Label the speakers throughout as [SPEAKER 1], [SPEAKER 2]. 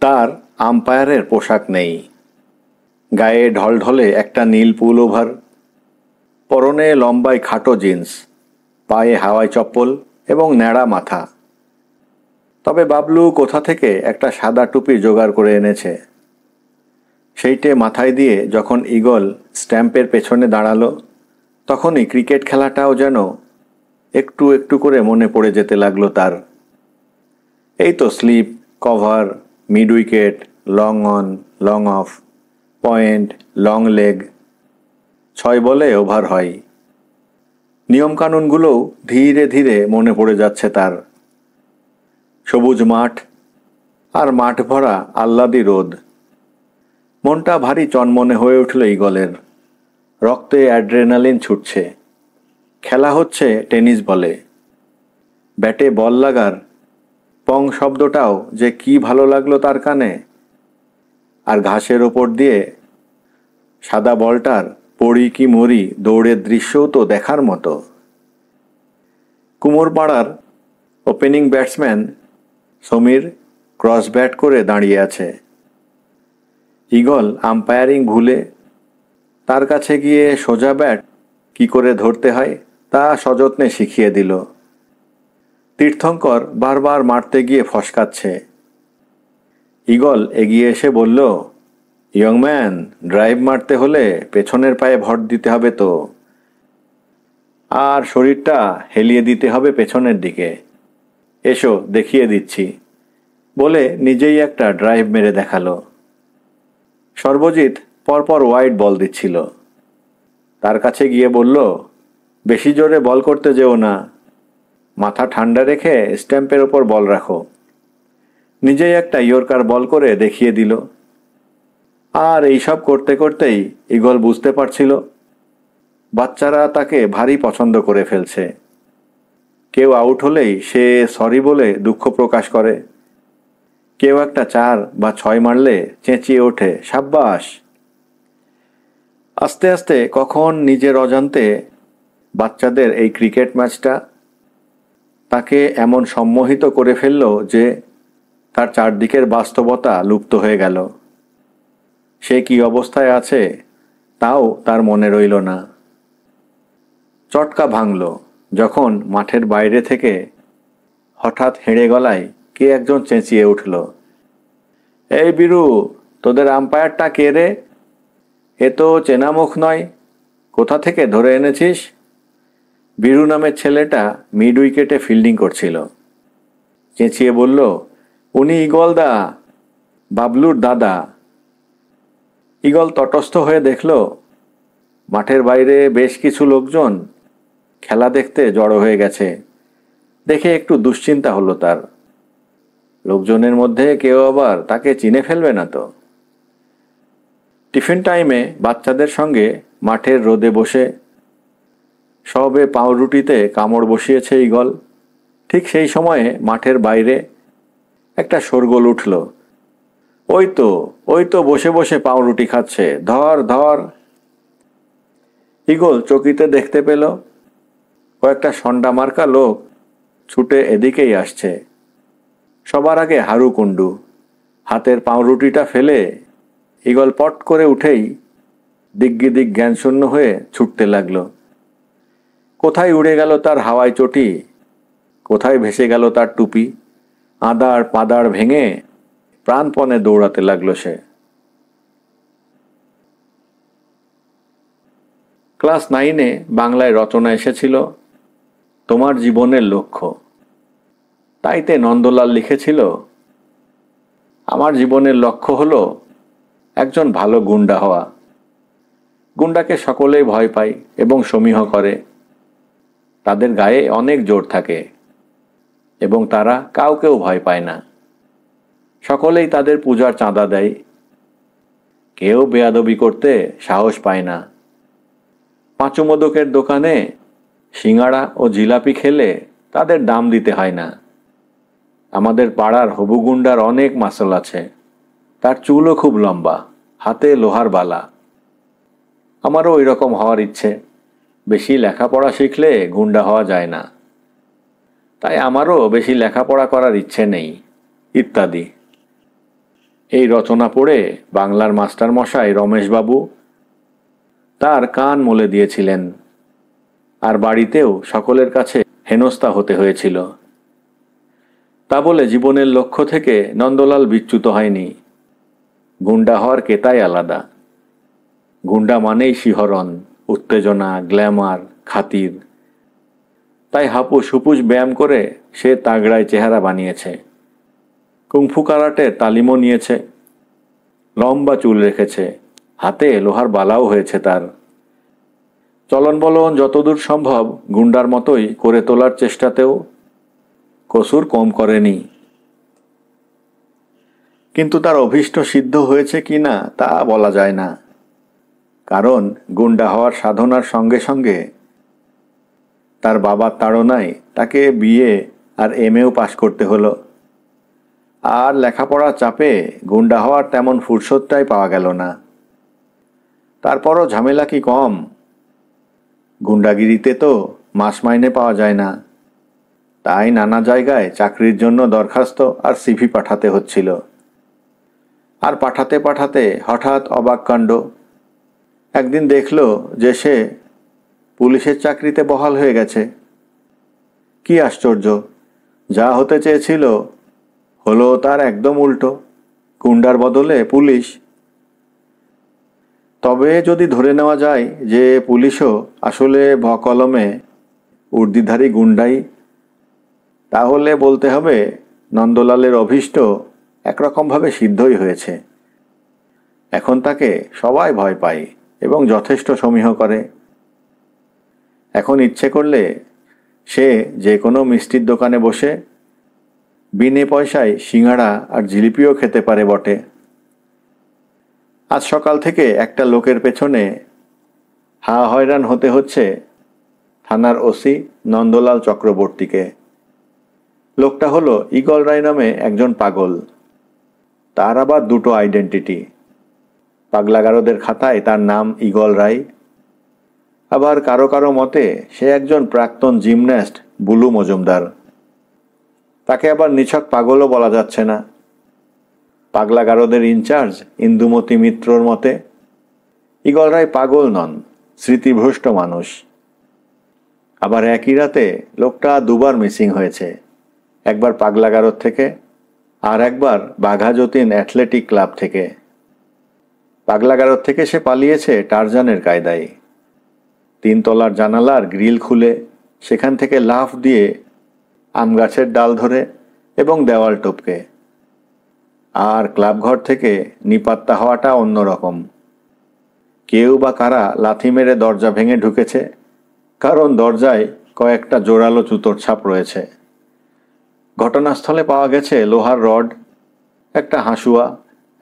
[SPEAKER 1] তার আম্পায়ারের পোশাক নেই, গায়ে ঢলঢলে একটা নীল পুলওভার, পরনে লম্বায় খাটো জিন্স, পায়ে হাওয়াই চপ্পল এবং ন্যাড়া মাথা। তবে বাবলু কোথা থেকে একটা সাদা টুপি জোগাড় করে এনেছে। সেইটে মাথায় দিয়ে যখন ঈগল স্ট্যাম্পের পেছনে দাঁড়ালো, তখনই ক্রিকেট খেলাটাও যেন একটু একটু করে মনে পড়ে যেতে লাগলো তার। এই তো slip, cover, mid wicket, long on, long off, point, long leg, 6 বলে ওভার হয়। নিয়মকানুনগুলোও ধীরে ধীরে মনে পড়ে যাচ্ছে তার। সবুজ মাঠ আর মাঠ ভরা আহ্লাদী রোদ। মনটা ভারী চনমনে হয়ে উঠল ঈগলের। রক্তে অ্যাড্রেনালিন ছুটছে। খেলা হচ্ছে টেনিস বলে। ব্যাটে বল লাগার পং শব্দটাও যে কি ভালো লাগলো তার কানে। আর ঘাসের ওপর দিয়ে সাদা বলটার পড়ি কি মরি দৌড়ের দৃশ্যও তো দেখার মতো। কুমোরপাড়ার opening batsman Samir cross bat করে দাঁড়িয়ে আছে। ঈগল আম্পায়ারিং ভুলে তার কাছে গিয়ে সোজা ব্যাট কি করে ধরতে হয় তা সযত্নে শিখিয়ে দিল। তীর্থঙ্কর বারবার মারতে গিয়ে ফসকাচ্ছে। ঈগল এগিয়ে এসে বলল, ইয়ং ম্যান, ড্রাইভ মারতে হলে পেছনের পায়ে ভর দিতে হবে তো, আর শরীরটা হেলিয়ে দিতে হবে পেছনের দিকে। এসো দেখিয়ে দিচ্ছি বলে নিজেই একটা ড্রাইভ মেরে দেখালো। সর্বজিৎ পরপর ওয়াইড বল দিচ্ছিল। তার কাছে গিয়ে বলল, বেশি জোরে বল করতে যেও না, মাথা ঠান্ডা রেখে স্ট্যাম্পের ওপর বল রাখো। নিজেই একটা ইয়র্কার বল করে দেখিয়ে দিল। আর এইসব করতে করতেই ঈগল বুঝতে পারছিল বাচ্চারা তাকে ভারী পছন্দ করে ফেলছে। কেউ আউট হলেই সে সরি বলে দুঃখ প্রকাশ করে। কেউ একটা 4 বা 6 মারলে চেঁচিয়ে ওঠে, সাব্বাস। আস্তে আস্তে কখন নিজের অজান্তে বাচ্চাদের এই ক্রিকেট ম্যাচটা তাকে এমন সম্মোহিত করে ফেলল যে তার চারদিকের বাস্তবতা লুপ্ত হয়ে গেল। সে কি অবস্থায় আছে তাও তার মনে রইল না। চটকা ভাঙল যখন মাঠের বাইরে থেকে হঠাৎ হেঁড়ে গলায় কে একজন চেঁচিয়ে উঠল, এই বীরু, তোদের আম্পায়ারটা কে রে? এ তো চেনা মুখ নয়, কোথা থেকে ধরে এনেছিস? বীরু নামের ছেলেটা মিড উইকেটে ফিল্ডিং করছিল। চেঁচিয়ে বলল, উনি ঈগলদা, বাবলুর দাদা। ঈগল তটস্থ হয়ে দেখল মাঠের বাইরে বেশ কিছু লোকজন খেলা দেখতে জড়ো হয়ে গেছে। দেখে একটু দুশ্চিন্তা হলো তার। লোকজনের মধ্যে কেউ আবার তাকে চিনে ফেলবে না তো। টিফিন টাইমে বাচ্চাদের সঙ্গে মাঠের রোদে বসে সবে পাউরুটিতে কামড় বসিয়েছে ঈগল। ঠিক সেই সময়ে মাঠের বাইরে একটা শোরগোল উঠল, ওই তো বসে বসে পাউরুটি খাচ্ছে, ধর ধর। ঈগল চকিতে দেখতে পেল কয়েকটা সন্ডা মার্কা লোক ছুটে এদিকেই আসছে। সবার আগে হারু কুণ্ডু। হাতের পাউরুটিটা ফেলে ঈগল পট করে উঠেই দিগ্বিদিক জ্ঞানশূন্য হয়ে ছুটতে লাগলো। কোথায় উড়ে গেল তার হাওয়াই চটি, কোথায় ভেসে গেল তার টুপি। আদাড় পাদাড় ভেঙে প্রাণপণে দৌড়াতে লাগলো সে। ক্লাস 9-এ বাংলায় রচনা এসেছিল তোমার জীবনের লক্ষ্য। তাইতে নন্দলাল লিখেছিল, আমার জীবনের লক্ষ্য হলো একজন ভালো গুন্ডা হওয়া। গুন্ডাকে সকলেই ভয় পায় এবং সমীহ করে। তাদের গায়ে অনেক জোর থাকে এবং তারা কাউকেও ভয় পায় না। সকলেই তাদের পূজার চাঁদা দেয়। কেউ বেয়াদবি করতে সাহস পায় না। পাঁচুমোদকের দোকানে সিঙ্গাড়া ও জিলাপি খেলে তাদের দাম দিতে হয় না। আমাদের পাড়ার হবু গুন্ডার অনেক মাসল আছে। তার চুলও খুব লম্বা, হাতে লোহার বালা। আমারও ওই রকম হওয়ার ইচ্ছে। বেশি লেখাপড়া শিখলে গুন্ডা হওয়া যায় না, তাই আমারও বেশি লেখাপড়া করার ইচ্ছে নেই, ইত্যাদি। এই রচনা পড়ে বাংলার মাস্টারমশাই রমেশবাবু তার কান মলে দিয়েছিলেন, আর বাড়িতেও সকলের কাছে হেনস্থা হতে হয়েছিল। তা বলে জীবনের লক্ষ্য থেকে নন্দলাল বিচ্যুত হয়নি। গুন্ডা হওয়ার কেতাই আলাদা। গুন্ডা মানেই শিহরণ, উত্তেজনা, গ্ল্যামার, খাতির। তাই হাপুস হুপুস ব্যায়াম করে সে তাগড়ায় চেহারা বানিয়েছে। কুংফু কারাটের তালিমও নিয়েছে। লম্বা চুল রেখেছে, হাতে লোহার বালাও হয়েছে তার। চলন বলন যতদূর সম্ভব গুন্ডার মতোই করে তোলার চেষ্টাতেও কসুর কম করেনি। কিন্তু তার অভীষ্ট সিদ্ধ হয়েছে কি না তা বলা যায় না, কারণ গুন্ডা হওয়ার সাধনার সঙ্গে সঙ্গে তার বাবার তাড়নায় তাকে বিএ আর এমএও পাশ করতে হলো। আর লেখাপড়ার চাপে গুন্ডা হওয়ার তেমন ফুরসতটাই পাওয়া গেল না। তারপরও ঝামেলা কি কম? গুন্ডাগিরিতে তো মাস মাইনে পাওয়া যায় না, তাই নানা জায়গায় চাকরির জন্য দরখাস্ত আর সিভি পাঠাতে হচ্ছিল। আর পাঠাতে পাঠাতে হঠাৎ অবাক কাণ্ড। একদিন দেখল যে সে পুলিশের চাকরিতে বহাল হয়ে গেছে। কি আশ্চর্য! যা হতে চেয়েছিল হলো তার একদম উল্টো, গুন্ডার বদলে পুলিশ। তবে যদি ধরে নেওয়া যায় যে পুলিশও আসলে ভকলমে উর্দিধারী গুন্ডাই, তাহলে বলতে হবে নন্দলালের অভীষ্ট একরকমভাবে সিদ্ধই হয়েছে। এখন তাকে সবাই ভয় পায় এবং যথেষ্ট সমীহ করে। এখন ইচ্ছে করলে সে যে কোনো মিষ্টির দোকানে বসে বিনে পয়সায় সিঙ্গাড়া আর জিলিপিও খেতে পারে বটে। আজ সকাল থেকে একটা লোকের পেছনে হয়রান হতে হচ্ছে থানার ওসি নন্দলাল চক্রবর্তীকে। লোকটা হলো ঈগল রায় নামে একজন পাগল। তার আবার দুটো আইডেন্টিটি। পাগলাগারদের খাতায় তার নাম ঈগল রায়, আবার কারো কারো মতে সে একজন প্রাক্তন জিমন্যাস্ট বুলু মজুমদার। তাকে আবার নিছক পাগলও বলা যাচ্ছে না। পাগলাগারদের ইনচার্জ ইন্দুমতি মিত্রর মতে ঈগল রায় পাগল নন, স্মৃতিভ্রষ্ট মানুষ। আবার একই রাতে লোকটা দুবার মিসিং হয়েছে, একবার পাগলাগারদ থেকে আর একবার বাঘাযতীন অ্যাথলেটিক ক্লাব থেকে। পাগলাগারদ থেকে সে পালিয়েছে টারজানের কায়দায়। 3 তলার জানালার গ্রিল খুলে সেখান থেকে লাফ দিয়ে আম গাছের ডাল ধরে এবং দেওয়াল টপকে। আর ক্লাবঘর থেকে নিপাত্তা হওয়াটা অন্যরকম। কেউ বা কারা লাথি মেরে দরজা ভেঙে ঢুকেছে, কারণ দরজায় কয়েকটা জোরালো জুতোর ছাপ রয়েছে। ঘটনাস্থলে পাওয়া গেছে লোহার রড, একটা হাসুয়া,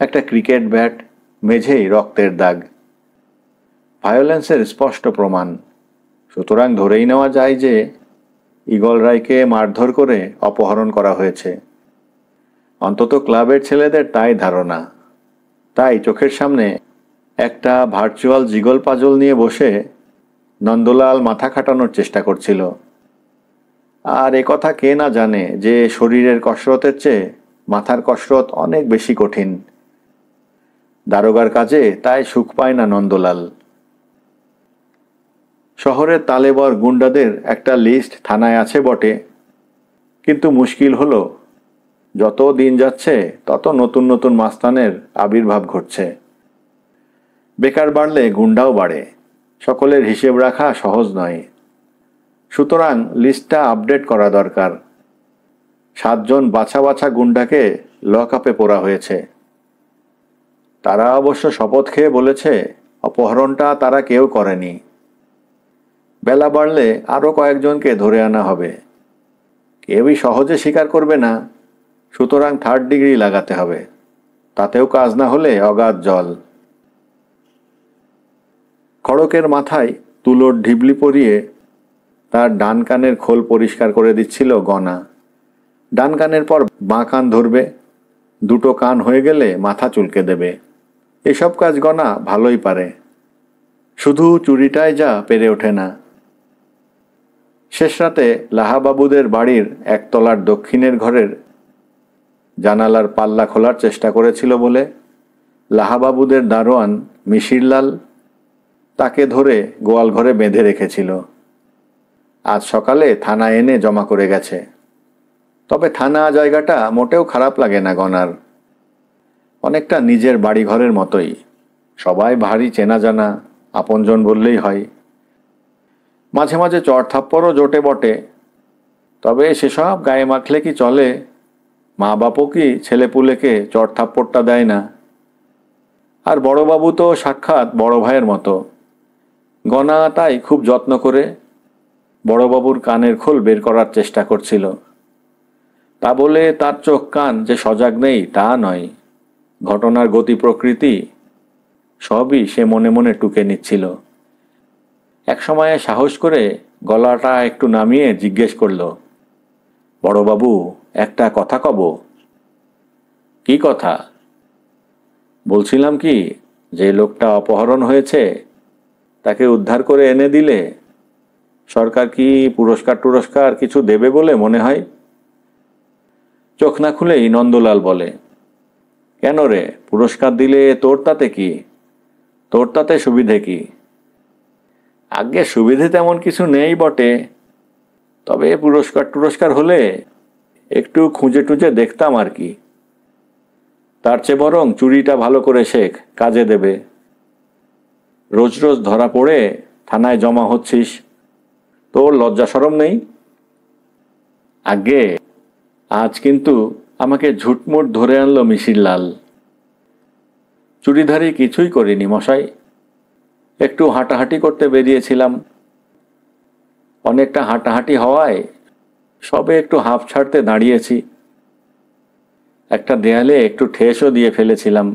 [SPEAKER 1] একটা ক্রিকেট ব্যাট, মেঝেই রক্তের দাগ। ভায়োলেন্সের স্পষ্ট প্রমাণ। সুতরাং ধরেই নেওয়া যায় যে ঈগল রায়কে মারধর করে অপহরণ করা হয়েছে। অন্তত ক্লাবের ছেলেদের তাই ধারণা। তাই চোখের সামনে একটা ভার্চুয়াল জিগল পাজল নিয়ে বসে নন্দলাল মাথা খাটানোর চেষ্টা করছিল। আর কথা কে না জানে যে শরীরের কসরতের চেয়ে মাথার কসরত অনেক বেশি কঠিন। দারোগার কাজে তাই সুখ পায় না নন্দলাল। শহরের তালেবর গুন্ডাদের একটা লিস্ট থানায় আছে বটে, কিন্তু মুশকিল হলো যত দিন যাচ্ছে তত নতুন নতুন মাস্তানের আবির্ভাব ঘটছে। বেকার বাড়লে গুন্ডাও বাড়ে, সকলের হিসেব রাখা সহজ নয়। সুতরাং লিস্টটা আপডেট করা দরকার। 7 জন বাছা বাছা গুন্ডাকে লক আপে পোড়া হয়েছে। তারা অবশ্য শপথ খেয়ে বলেছে অপহরণটা তারা কেউ করেনি। বেলা বাড়লে আরও কয়েকজনকে ধরে আনা হবে। কেউই সহজে স্বীকার করবে না, সুতরাং 3rd ডিগ্রি লাগাতে হবে। তাতেও কাজ না হলে অগাধ জল। খড়কের মাথায় তুলোর ঢিবলি পরিয়ে তার ডান কানের খোল পরিষ্কার করে দিচ্ছিল গনা। ডান কানের পর বাঁ কান ধরবে, 2টো কান হয়ে গেলে মাথা চুলকে দেবে। এসব কাজ গনা ভালোই পারে, শুধু চুরিটাই যা পেরে ওঠে না। শেষ রাতে লাহাবাবুদের বাড়ির 1 তলার দক্ষিণের ঘরের জানালার পাল্লা খোলার চেষ্টা করেছিল বলে লাহাবাবুদের দারোয়ান মিশিরলাল তাকে ধরে গোয়াল ঘরে বেঁধে রেখেছিল। আজ সকালে থানায় এনে জমা করে গেছে। তবে থানা জায়গাটা মোটেও খারাপ লাগে না গনার। অনেকটা নিজের বাড়িঘরের মতোই, সবাই ভারী চেনা জানা, আপনজন বললেই হয়। মাঝে মাঝে চড়থাপ্পড়ও জোটে বটে, তবে সেসব গায়ে মাখলে কি চলে? মা বাপও কি ছেলেপুলেকে চড়থাপ্পড়টা দেয় না? আর বড়বাবু তো সাক্ষাৎ বড় ভাইয়ের মতো। গনা তাই খুব যত্ন করে বড়বাবুর কানের খোল বের করার চেষ্টা করছিল। তা বলে তার চোখ কান যে সজাগ নেই তা নয়। ঘটনার গতি প্রকৃতি সবই সে মনে মনে টুকে নিচ্ছিল। এক সময়ে সাহস করে গলাটা একটু নামিয়ে জিজ্ঞেস করল, বড়বাবু, একটা কথা কব? কি কথা? বলছিলাম কি, যে লোকটা অপহরণ হয়েছে তাকে উদ্ধার করে এনে দিলে সরকার কি পুরস্কার কিছু দেবে বলে মনে হয়? চোখ না খুলেই নন্দলাল বলে, কেন রে, পুরস্কার দিলে তোর তাতে কি? তোর তাতে সুবিধে কি? আগে সুবিধে তেমন কিছু নেই বটে, তবে পুরস্কার হলে একটু খুঁজে টুজে দেখতাম আর কি। তার চেয়ে বরং চুরিটা ভালো করে শেখ, কাজে দেবে। রোজ রোজ ধরা পড়ে থানায় জমা হচ্ছিস, তোর লজ্জা শরম নেই? আগে আজ কিন্তু আমাকে ঝুটমুট ধরে আনলো মিশিরলাল। চুরিধারি কিছুই করিনি মশাই, একটু হাঁটাহাঁটি করতে বেরিয়েছিলাম। অনেকটা হাঁটাহাঁটি হওয়ায় সবে একটু হাঁফ ছাড়তে দাঁড়িয়েছি। একটা দেয়ালে একটু ঠেসও দিয়ে ফেলেছিলাম।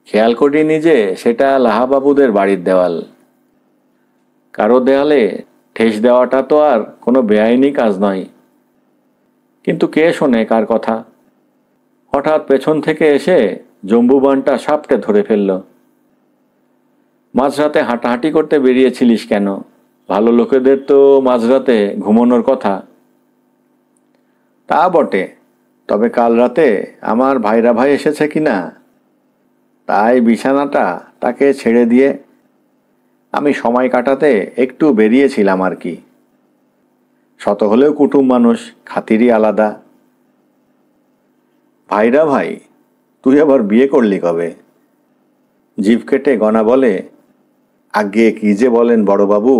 [SPEAKER 1] খেয়াল করিনি যে সেটা লাহাবাবুদের বাড়ির দেওয়াল। কারো দেয়ালে ঠেস দেওয়াটা তো আর কোনো বেআইনি কাজ নয়, কিন্তু কে শোনে কার কথা? হঠাৎ পেছন থেকে এসে জম্বুবানটা সাপটে ধরে ফেলল। মাঝরাতে হাঁটাহাঁটি করতে বেরিয়েছিলিস কেন? ভালো লোকেদের তো মাঝরাতে ঘুমানোর কথা। তা বটে, তবে কাল রাতে আমার ভাইরা ভাই এসেছে কিনা, তাই বিছানাটা তাকে ছেড়ে দিয়ে আমি সময় কাটাতে একটু বেরিয়েছিলাম আর কি। শত হলেও কুটুম মানুষ, খাতিরই আলাদা। ভাইরা ভাই, তুই আবার বিয়ে করলি কবে? জিভ কেটে গনা বলে, আগে কি যে বলেন বড়বাবু,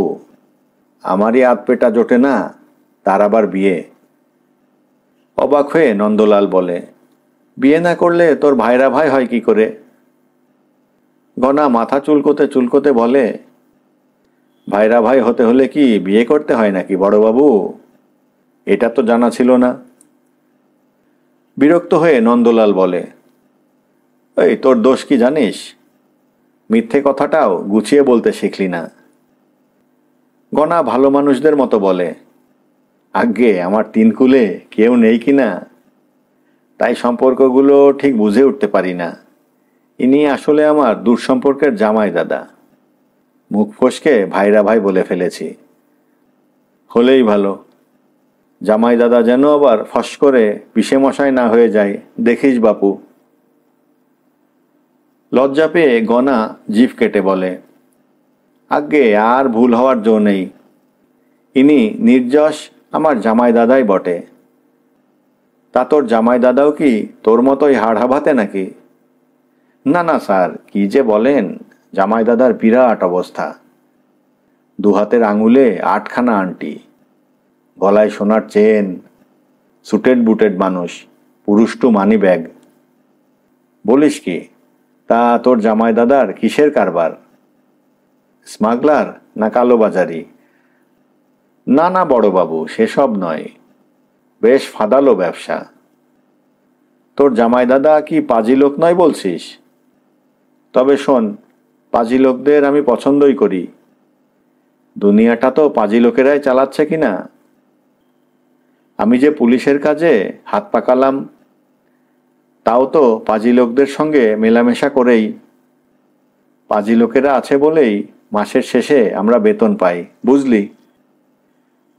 [SPEAKER 1] আমারই আধপেটা জোটে না, তার আবার বিয়ে? অবাক হয়ে নন্দলাল বলে, বিয়ে না করলে তোর ভাইরা ভাই হয় কি করে? গনা মাথা চুলকোতে চুলকোতে বলে, ভাইরা ভাই হতে হলে কি বিয়ে করতে হয় নাকি বড়বাবু? এটা তো জানা ছিল না। বিরক্ত হয়ে নন্দলাল বলে, এই তোর দোষ কি জানিস? মিথ্যে কথাটাও গুছিয়ে বলতে শিখলি না। গনা ভালো মানুষদের মতো বলে, আগে আমার তিন কুলে কেউ নেই কিনা, তাই সম্পর্কগুলো ঠিক বুঝে উঠতে পারি না। ইনি আসলে আমার দূর সম্পর্কের জামাই দাদা। মুখ ফসকে ভাইরা ভাই বলে ফেলেছি। হলেই ভালো, জামাই দাদা যেন আবার ফস করে বিষে মশাই না হয়ে যায়, দেখিস বাপু। লজ্জা পেয়ে গনা জিভ কেটে বলে, আগে আর ভুল হওয়ার জো নেই। ইনি নির্যশ আমার জামাই দাদাই বটে। তা তোর জামাই দাদাও কি তোর মতোই হাড়হাবাতে নাকি? না না স্যার, কি যে বলেন, জামাই দাদার বিরাট অবস্থা। দুহাতের আঙুলে 8খানা আংটি, গলায় সোনার চেন, সুটেড বুটেড মানুষ, পুরুষ্টু মানি ব্যাগ। বলিস কি, তা তোর জামাই দাদার কিসের কারবার? স্মাগলার না কালোবাজারি? না না বড়বাবু, সেসব নয়, বেশ ফাঁদালো ব্যবসা। তোর জামাই দাদা কি পাজি লোক নয় বলছিস? তবে শোন, পাজি লোকদের আমি পছন্দই করি। দুনিয়াটা তো পাজি লোকেরাই চালাচ্ছে কিনা। আমি যে পুলিশের কাজে হাত পাকালাম, তাও তো পাজি লোকদের সঙ্গে মেলামেশা করেই। পাজি লোকেরা আছে বলেই মাসের শেষে আমরা বেতন পাই, বুঝলি?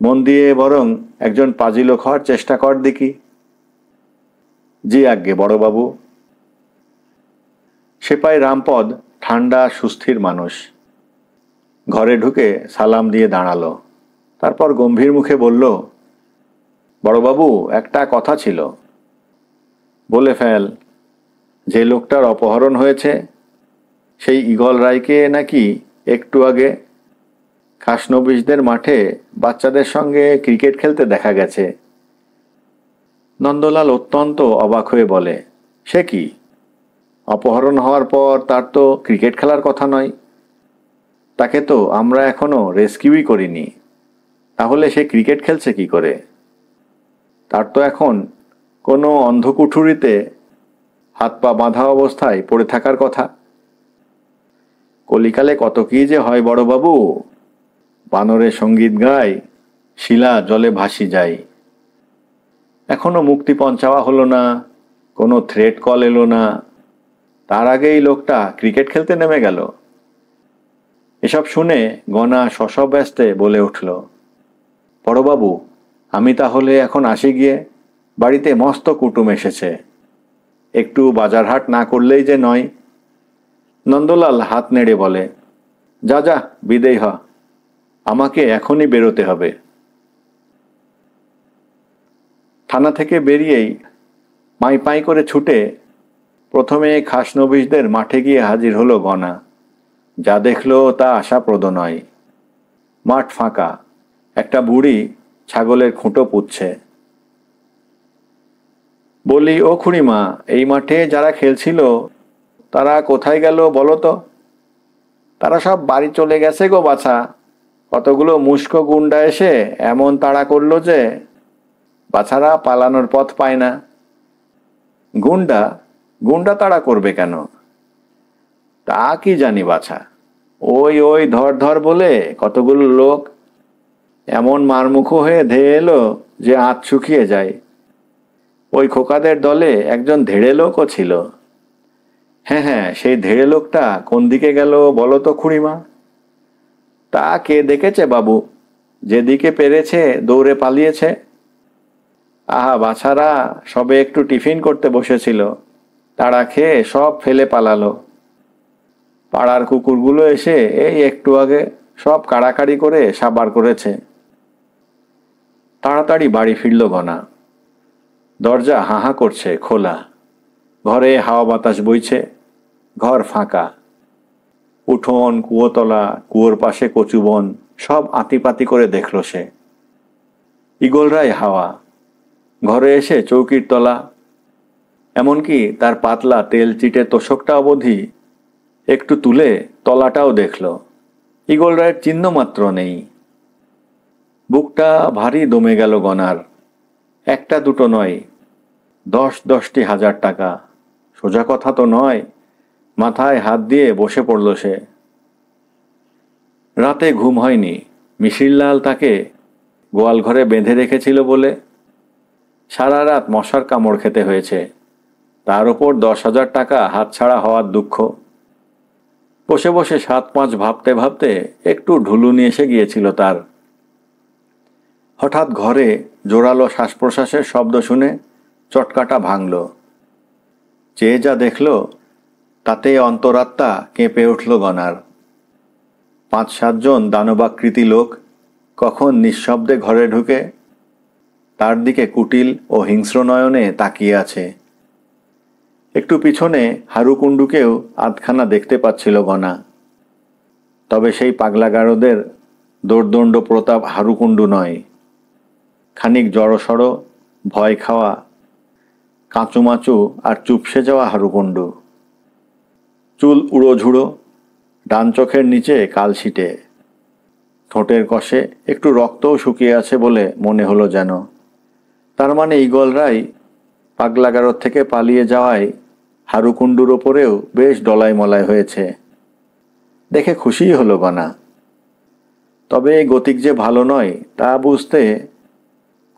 [SPEAKER 1] মন দিয়ে বরং একজন পাজি লোক হওয়ার চেষ্টা কর দেখি। জি আজ্ঞে বড়বাবু। সেপাই রামপদ ঠান্ডা সুস্থির মানুষ। ঘরে ঢুকে সালাম দিয়ে দাঁড়ালো। তারপর গম্ভীর মুখে বলল, বড়বাবু একটা কথা ছিল। বলে ফেল। যে লোকটার অপহরণ হয়েছে সেই ঈগল রায়কে নাকি একটু আগে খাসনবিশদের মাঠে বাচ্চাদের সঙ্গে ক্রিকেট খেলতে দেখা গেছে। নন্দলাল অত্যন্ত অবাক হয়ে বলে, সে কি? অপহরণ হওয়ার পর তার তো ক্রিকেট খেলার কথা নয়। তাকে তো আমরা এখনো রেস্কিউই করিনি। তাহলে সে ক্রিকেট খেলছে কি করে? তার তো এখন কোনো অন্ধকুঠুরিতে হাত পা বাঁধা অবস্থায় পড়ে থাকার কথা। কলিকালে কত কি যে হয় বড়বাবু। বানরে সঙ্গীত গায়, শিলা জলে ভাসি যায়। এখনো মুক্তিপণ চাওয়া হলো না, কোনো থ্রেট কল এলো না, তার আগেই লোকটা ক্রিকেট খেলতে নেমে গেল। এসব শুনে গনা শশব্যস্তে বলে উঠল, বড়বাবু আমি তাহলে এখন আসি গিয়ে। বাড়িতে মস্ত কুটুম এসেছে, একটু বাজারহাট না করলেই যে নয়। নন্দলাল হাত নেড়ে বলে, যা যা বিদেয় হ, আমাকে এখনই বেরোতে হবে। থানা থেকে বেরিয়েই পাই পাই করে ছুটে প্রথমে খাসনবিশদের মাঠে গিয়ে হাজির হলো গনা। যা দেখলো তা আশাপ্রদ নয়। মাঠ ফাঁকা, একটা বুড়ি ছাগলের খুঁটো পুঁতছে। বলি, ও খুড়িমা, এই মাঠে যারা খেলছিল তারা কোথায় গেল বলো তো? তারা সব বাড়ি চলে গেছে গো বাছা। কতগুলো মুষ্ক গুন্ডা এসে এমন তাড়া করলো যে বাছারা পালানোর পথ পায় না। গুন্ডা? গুন্ডা তাড়া করবে কেন? তা কি জানি বাছা। ওই ওই ধর ধর বলে কতগুলো লোক এমন মারমুখো হয়ে ধেয়ে এলো যে আঁত শুকিয়ে যায়। ওই খোকাদের দলে একজন ধেড়ে লোকও ছিল। হ্যাঁ হ্যাঁ, সেই ধেড়ে লোকটা কোন দিকে গেল বলো তো খুড়িমা? তা কে দেখেছে বাবু? যেদিকে পেরেছে দৌড়ে পালিয়েছে। আহা বাছারা সবে একটু টিফিন করতে বসেছিল, তাড়া খেয়ে সব ফেলে পালালো। পাড়ার কুকুরগুলো এসে এই একটু আগে সব কাড়াকাড়ি করে সাবার করেছে। তাড়াতাড়ি বাড়ি ফিরল গনা। দরজা হাঁ করছে খোলা। ঘরে হাওয়া বাতাস বইছে। ঘর ফাঁকা। উঠোন, কুয়োতলা, কুয়োর পাশে কচুবন সব আতিপাতি করে দেখল সে। ঈগল রায় হাওয়া। ঘরে এসে চৌকির তলা, এমনকি তার পাতলা তেল চিটে তোষকটা অবধি একটু তুলে তলাটাও দেখল। ঈগল রায়ের চিহ্ন মাত্র নেই। বুকটা ভারী দমে গেল গনার। একটা দুটো নয়, 10-10টি হাজার টাকা। সোজা কথা তো নয়। মাথায় হাত দিয়ে বসে পড়ল সে। রাতে ঘুম হয়নি। মিশিরলাল তাকে গোয়াল ঘরে বেঁধে রেখেছিল বলে সারা রাত মশার কামড় খেতে হয়েছে। তার উপর 10,000 টাকা হাতছাড়া হওয়ার দুঃখ। বসে বসে 7-5 ভাবতে ভাবতে একটু ঢুলুনি এসে গিয়েছিল তার। হঠাৎ ঘরে জোরালো শ্বাস প্রশ্বাসের শব্দ শুনে চটকাটা ভাঙল। চেয়ে যা দেখল তাতে অন্তরাত্মা কেঁপে উঠল গনার। 5-7 জন দানবাকৃতি লোক কখন নিঃশব্দে ঘরে ঢুকে তার দিকে কুটিল ও হিংস্র নয়নে তাকিয়ে আছে। একটু পিছনে হারুকুণ্ডুকেও আধখানা দেখতে পাচ্ছিল গনা। তবে সেই পাগলাগারদের দোর্দণ্ড প্রতাপ হারুকুণ্ডু নয়। খানিক জড়সড়, ভয় খাওয়া, কাঁচুমাচু আর চুপসে যাওয়া হারুকুণ্ডু। চুল উড়োঝুড়ো, ডান চোখের নিচে কালশিটে, ঠোঁটের কষে একটু রক্তও শুকিয়ে আছে বলে মনে হলো যেন। তার মানে ঈগল রায় পাগলাগারদ থেকে পালিয়ে যাওয়ায় হারুকুণ্ডুর ওপরেও বেশ ডলাই মলাই হয়েছে। দেখে খুশিই হলো গনা। তবে এই গতিক যে ভালো নয় তা বুঝতে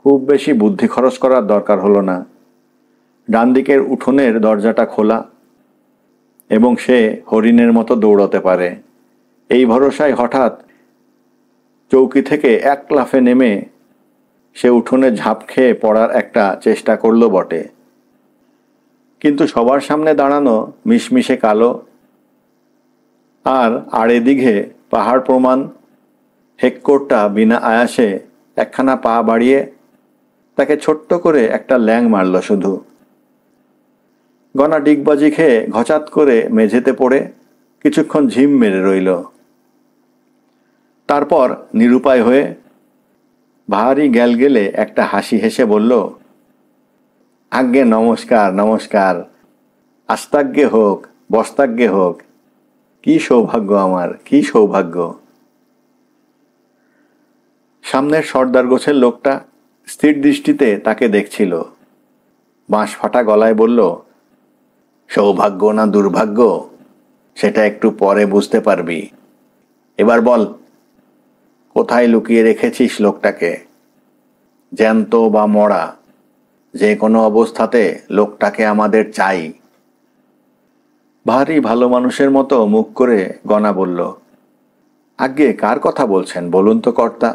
[SPEAKER 1] খুব বেশি বুদ্ধি খরচ করার দরকার হলো না। ডান দিকের উঠোনের দরজাটা খোলা এবং সে হরিণের মতো দৌড়তে পারে। এই ভরসায় হঠাৎ চৌকি থেকে এক লাফে নেমে সে উঠোনে ঝাঁপ খেয়ে পড়ার একটা চেষ্টা করল বটে। কিন্তু সবার সামনে দাঁড়ানো মিশমিশে কালো আর আড়েদিঘে পাহাড় প্রমাণ হেককোটটা বিনা আয়াসে একখানা পা বাড়িয়ে তাকে ছোট্ট করে একটা ল্যাং মারল শুধু। গনা ডিগবাজি খেয়ে ঘচাত করে মেঝেতে পড়ে কিছুক্ষণ ঝিম মেরে রইল। তারপর নিরুপায় হয়ে ভারী গ্যালগেলে একটা হাসি হেসে বলল, আজ্ঞে নমস্কার নমস্কার, আস্তাজ্ঞে হোক বস্তাজ্ঞে হোক, কি সৌভাগ্য আমার, কি সৌভাগ্য। সামনের সর্দার গোছের লোকটা স্থির দৃষ্টিতে তাকে দেখছিল। বাঁশ ফাটা গলায় বলল, সৌভাগ্য না দুর্ভাগ্য সেটা একটু পরে বুঝতে পারবি। এবার বল, কোথায় লুকিয়ে রেখেছিস লোকটাকে? জ্যান্ত বা মরা, যে কোনো অবস্থাতে লোকটাকে আমাদের চাই। ভারী ভালো মানুষের মতো মুখ করে গনা বলল, আজ্ঞে কার কথা বলছেন বলুন তো কর্তা,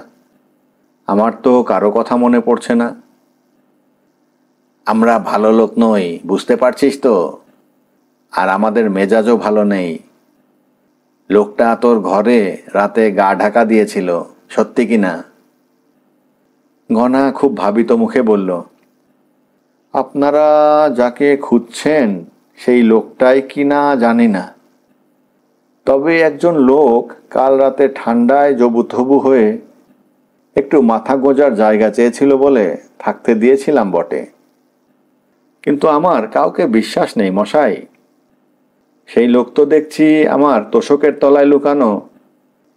[SPEAKER 1] আমার তো কারো কথা মনে পড়ছে না। আমরা ভালো লোক নই, বুঝতে পারছিস তো, আর আমাদের মেজাজও ভালো নেই। লোকটা তোর ঘরে রাতে গা ঢাকা দিয়েছিল, সত্যি কিনা? ঘনা খুব ভাবিত মুখে বলল, আপনারা যাকে খুঁজছেন সেই লোকটাই কিনা জানি না, তবে একজন লোক কাল রাতে ঠান্ডায় জবুথবু হয়ে একটু মাথা গোঁজার জায়গা চেয়েছিল বলে থাকতে দিয়েছিলাম বটে, কিন্তু আমার কাউকে বিশ্বাস নেই মশাই। সেই লোক তো দেখছি আমার তোষকের তলায় লুকানো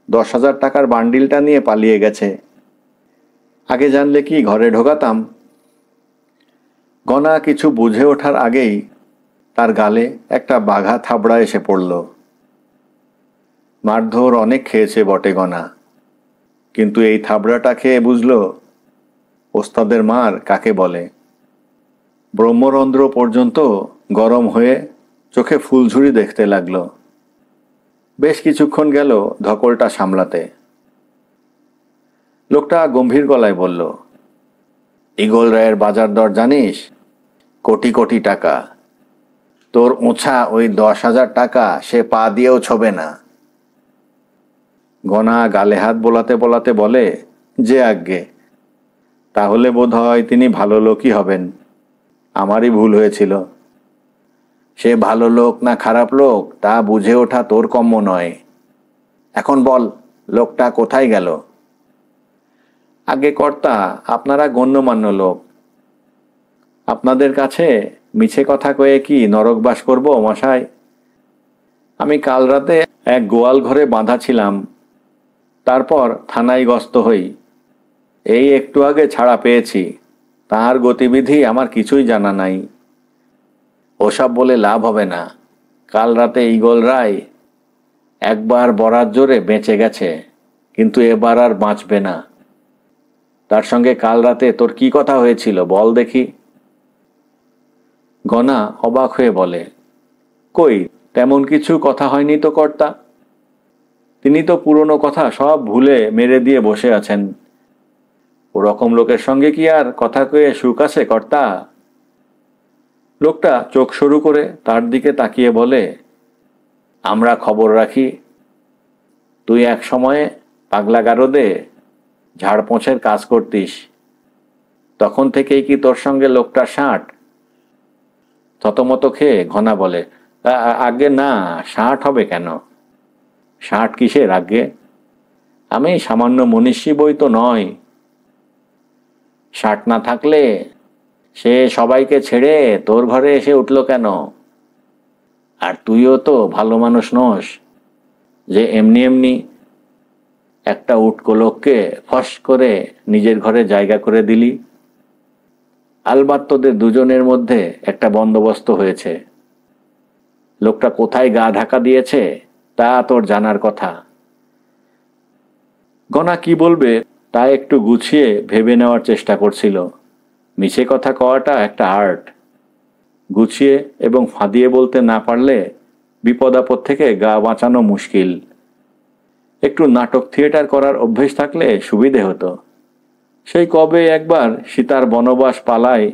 [SPEAKER 1] 10,000 টাকার বান্ডিলটা নিয়ে পালিয়ে গেছে। আগে জানলে কি ঘরে ঢোকাতাম। গনা কিছু বুঝে ওঠার আগেই তার গালে একটা বাঘা থাবড়া এসে পড়ল। মারধর অনেক খেয়েছে বটে গনা, কিন্তু এই থাবড়াটা খেয়ে বুঝল ওস্তাদের মার কাকে বলে। ব্রহ্মরন্ধ্র পর্যন্ত গরম হয়ে চোখে ফুলঝুরি দেখতে লাগলো। বেশ কিছুক্ষণ গেল ধকলটা সামলাতে। লোকটা গম্ভীর গলায় বলল, ইগল রায়ের বাজার দর জানিস? কোটি কোটি টাকা। তোর উঁচা ওই 10,000 টাকা সে পা দিয়েও ছোবে না। গনা গালে হাত বোলাতে বোলাতে বলে, যে আজ্ঞে, তাহলে বোধ হয় তিনি ভালো লোকই হবেন। আমারই ভুল হয়েছিল। সে ভালো লোক না খারাপ লোক তা বুঝে ওঠা তোর কম্য নয়। এখন বল, লোকটা কোথায় গেল? আগে কর্তা, আপনারা গণ্যমান্য লোক, আপনাদের কাছে মিছে কথা কয়ে কি নরকবাস করব মশাই? আমি কাল রাতে এক গোয়াল ঘরে বাঁধা ছিলাম, তারপর থানায় গস্ত হই। এই একটু আগে ছাড়া পেয়েছি, তার গতিবিধি আমার কিছুই জানা নাই। ওসব বলে লাভ হবে না। কাল রাতে ইগল রায় একবার বরাত জোরে বেঁচে গেছে, কিন্তু এবার আর বাঁচবে না। তার সঙ্গে কাল রাতে তোর কি কথা হয়েছিল বল দেখি। গনা অবাক হয়ে বলে, কই তেমন কিছু কথা হয়নি তো কর্তা। তিনি তো পুরনো কথা সব ভুলে মেরে দিয়ে বসে আছেন। ওরকম লোকের সঙ্গে কি আর কথা কয়ে সুখ আছে কর্তা? লোকটা চোখ সরু করে তার দিকে তাকিয়ে বলে, আমরা খবর রাখি। তুই এক সময়ে পাগলা গারদে ঝাড়পোঁছের কাজ করতিস, তখন থেকেই কি তোর সঙ্গে লোকটা সাঁট? থতমত খেয়ে ঘনা বলে, আগে না, সাঁট হবে কেন? সাঁট কিসের আগে? আমি সামান্য মনীষী বই তো নয়। সাঁট না থাকলে সে সবাইকে ছেড়ে তোর ঘরে এসে উঠল কেন? আর তুইও তো ভালো মানুষ নস যে এমনি এমনি একটা উটকো লোককে ফস করে নিজের ঘরে জায়গা করে দিলি। আলবাত তোদের দুজনের মধ্যে একটা বন্দোবস্ত হয়েছে। লোকটা কোথায় গা ঢাকা দিয়েছে তা তোর জানার কথা। গনা কি বলবে তা একটু গুছিয়ে ভেবে নেওয়ার চেষ্টা করছিল। মিছে কথা কওয়াটা একটা আর্ট। গুছিয়ে এবং ফাঁদিয়ে বলতে না পারলে বিপদ আপদ থেকে গা বাঁচানো মুশকিল। একটু নাটক থিয়েটার করার অভ্যেস থাকলে সুবিধে হতো। সেই কবে একবার সীতার বনবাস পালায়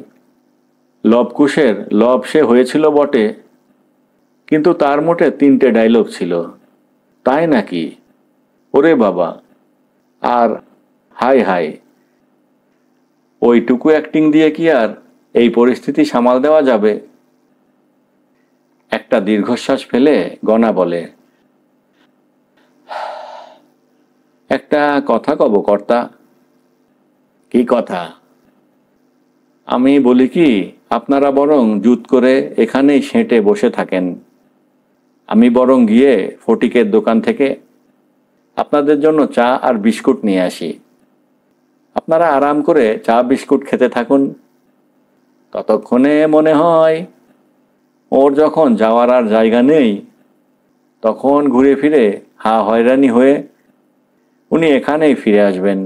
[SPEAKER 1] লবকুশের লব সে হয়েছিল বটে, কিন্তু তার মোটে 3টে ডায়লগ ছিল। তাই নাকি? ওরে বাবা! আর হাই হাই, ওইটুকু অ্যাক্টিং দিয়ে কি আর এই পরিস্থিতি সামাল দেওয়া যাবে? একটা দীর্ঘশ্বাস ফেলে গনা বলে, একটা কথা কব কর্তা। কি কথা? আমি বলি কি, আপনারা বরং জুত করে এখানেই সেঁটে বসে থাকেন। আমি বরং গিয়ে ফটিকের দোকান থেকে আপনাদের জন্য চা আর বিস্কুট নিয়ে আসি। আপনারা আরাম করে চা বিস্কুট খেতে থাকুন। ততক্ষণে মনে হয় ওর যখন যাওয়ার আর জায়গা নেই, তখন ঘুরে ফিরে হয়রানি হয়ে উনি এখানেই ফিরে আসবেন।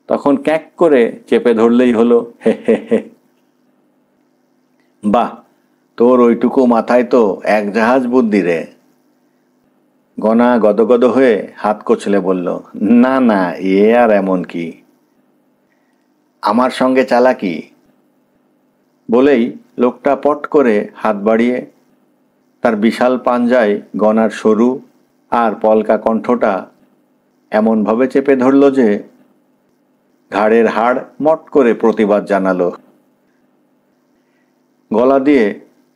[SPEAKER 1] তখন ক্যাক করে চেপে ধরলেই হলো। হে হে হে। বাহ, তোর ওইটুকু মাথায় তো এক জাহাজ বুদ্ধি রে। গনা গদগদ হয়ে হাত কচলে বলল, না না, আর এমন কি? আমার সঙ্গে চালাকি? বলেই লোকটা পট করে হাত বাড়িয়ে তার বিশাল পাঞ্জায় গনার সরু আর পলকা কণ্ঠটা এমনভাবে চেপে ধরল যে ঘাড়ের হাড় মট করে প্রতিবাদ জানালো। গলা দিয়ে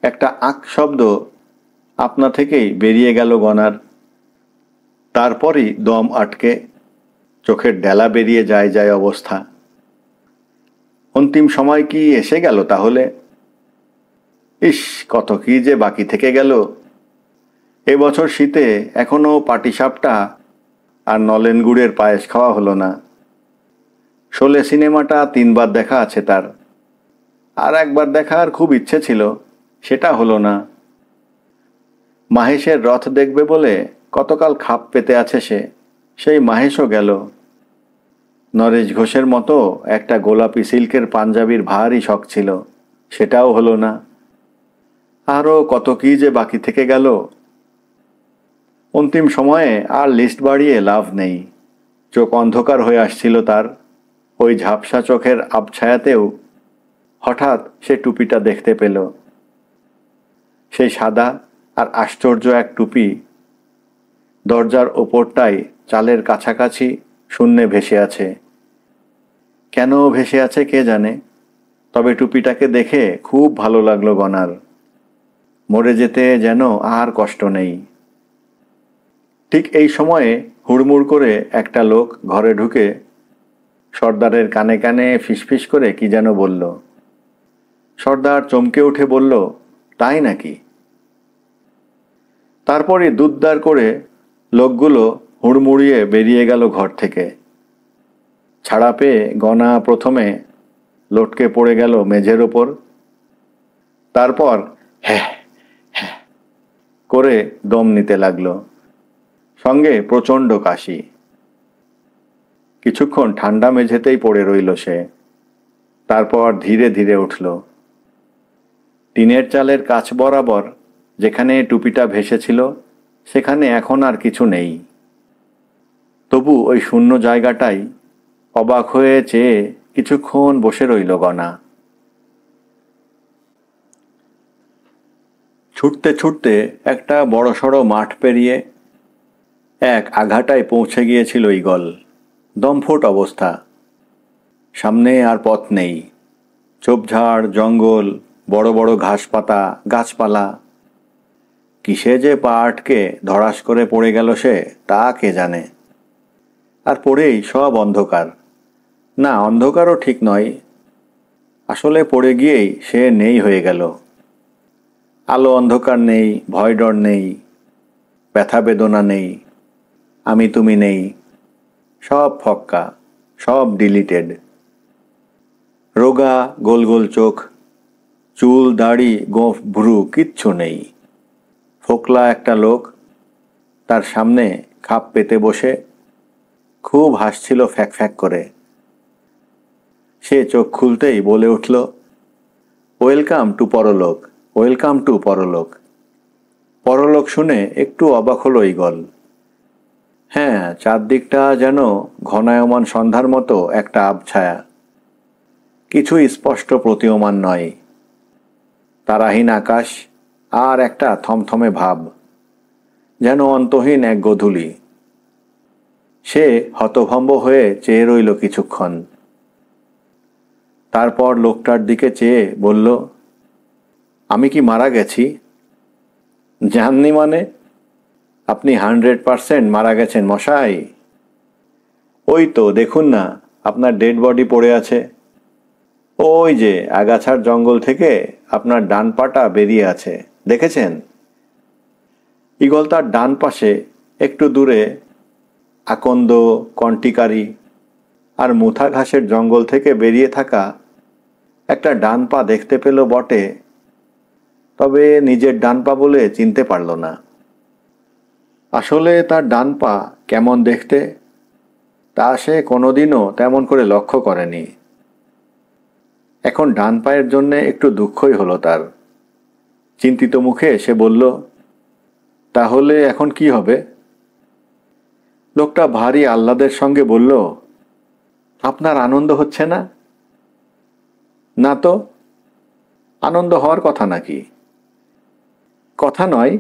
[SPEAKER 1] একটা আক শব্দ আপনা থেকেই বেরিয়ে গেল গনার। তারপরই দম আটকে চোখের ডেলা বেরিয়ে যায় যায় অবস্থা। অন্তিম সময় কি এসে গেল তাহলে? ইস, কত কি যে বাকি থেকে গেল। এবছর শীতে এখনো পাটিসাপটা আর নলেন গুড়ের পায়েস খাওয়া হলো না। শোলে সিনেমাটা 3বার দেখা আছে তার। আর একবার দেখার খুব ইচ্ছে ছিল, সেটা হলো না। মাহেশের রথ দেখবে বলে কতকাল খাপ পেতে আছে সে, সেই মাহেশও গেল। নরেশ ঘোষের মতো একটা গোলাপি সিল্কের পাঞ্জাবির ভারী শখ ছিল, সেটাও হলো না। আরও কত কি যে বাকি থেকে গেল। অন্তিম সময়ে আর লিস্ট বাড়িয়ে লাভ নেই। চোখ অন্ধকার হয়ে আসছিল তার। ওই ঝাপসা চোখের আবছায়াতেও হঠাৎ সে টুপিটা দেখতে পেল। সেই সাদা আর আশ্চর্য এক টুপি দরজার ওপরটায় চালের কাছাকাছি শূন্যে ভেসে আছে। কেন ভেসে আছে কে জানে, তবে টুপিটাকে দেখে খুব ভালো লাগলো গনার। মরে যেতে যেন আর কষ্ট নেই। ঠিক এই সময়ে হুড়মুড় করে একটা লোক ঘরে ঢুকে সর্দারের কানে কানে ফিসফিস করে কি যেন বলল। সর্দার চমকে উঠে বলল, তাই নাকি? তারপরই দুধদার করে লোকগুলো হুড়মুড়িয়ে বেরিয়ে গেল ঘর থেকে। ছাড়া পেয়ে গনা প্রথমে লটকে পড়ে গেল মেঝের ওপর। তারপর হ্যাঁ হ্যাঁ করে দম নিতে লাগলো, সঙ্গে প্রচণ্ড কাশি। কিছুক্ষণ ঠান্ডা মেঝেতেই পড়ে রইল সে। তারপর ধীরে ধীরে উঠল। টিনের চালের কাছ বরাবর যেখানে টুপিটা ভেসেছিল সেখানে এখন আর কিছু নেই। তবু ওই শূন্য জায়গাটাই অবাক হয়ে চেয়ে কিছুক্ষণ বসে রইল গনা। ছুটতে ছুটতে একটা বড়সড় মাঠ পেরিয়ে এক আঘাটায় পৌঁছে গিয়েছিল ঈগল। দমফোট অবস্থা। সামনে আর পথ নেই। ঝোপঝাড়, জঙ্গল, বড় বড় ঘাসপাতা, গাছপালা। কিসে যে পা আটকে ধড়াস করে পড়ে গেল সে, তা কে জানে। আর পড়েই সব অন্ধকার। না, অন্ধকারও ঠিক নয়, আসলে পড়ে গিয়েই সে নেই হয়ে গেল। আলো অন্ধকার নেই, ভয় ডর নেই, ব্যথা বেদনা নেই, আমি তুমি নেই। সব ফক্কা, সব ডিলিটেড। রোগা গোল গোল চোখ, চুল দাড়ি গোঁফ ভ্রু কিচ্ছু নেই। ফোকলা একটা লোক তার সামনে খাপ পেতে বসে খুব হাসছিল ফ্যাক ফ্যাক করে। সে চোখ খুলতেই বলে উঠল, ওয়েলকাম টু পরলোক, ওয়েলকাম টু পরলোক। পরলোক শুনে একটু অবাক হলো ঈগল। হ্যাঁ, চারদিকটা যেন ঘনায়মান সন্ধ্যার মতো একটা আবছায়া। কিছুই স্পষ্ট প্রতীয়মান নয়। তারাহীন আকাশ আর একটা থমথমে ভাব, যেন অন্তহীন এক গোধূলি। সে হতভম্ব হয়ে চেয়ে রইল কিছুক্ষণ। তারপর লোকটার দিকে চেয়ে বলল, আমি কি মারা গেছি? জাননি মানে? আপনি 100% মারা গেছেন মশাই। ওই তো দেখুন না, আপনার ডেড বডি পড়ে আছে। ওই যে আগাছার জঙ্গল থেকে আপনার ডান পাটা বেরিয়ে আছে, দেখেছেন? ঈগল তার ডান পাশে একটু দূরে আকন্দ, কন্টিকারি আর মুথা ঘাসের জঙ্গল থেকে বেরিয়ে থাকা একটা ডান পা দেখতে পেল বটে, তবে নিজের ডান পা বলে চিনতে পারল না। আসলে তার ডান পা কেমন দেখতে তা সে কোনোদিনও তেমন করে লক্ষ্য করেনি। এখন ডান পায়ের জন্যে একটু দুঃখই হলো তার। চিন্তিত মুখে সে বলল, তাহলে এখন কি হবে? লোকটা ভারী আহ্লাদের সঙ্গে বলল, আপনার আনন্দ হচ্ছে না? না তো, আনন্দ হওয়ার কথা নাকি? কথা নয়,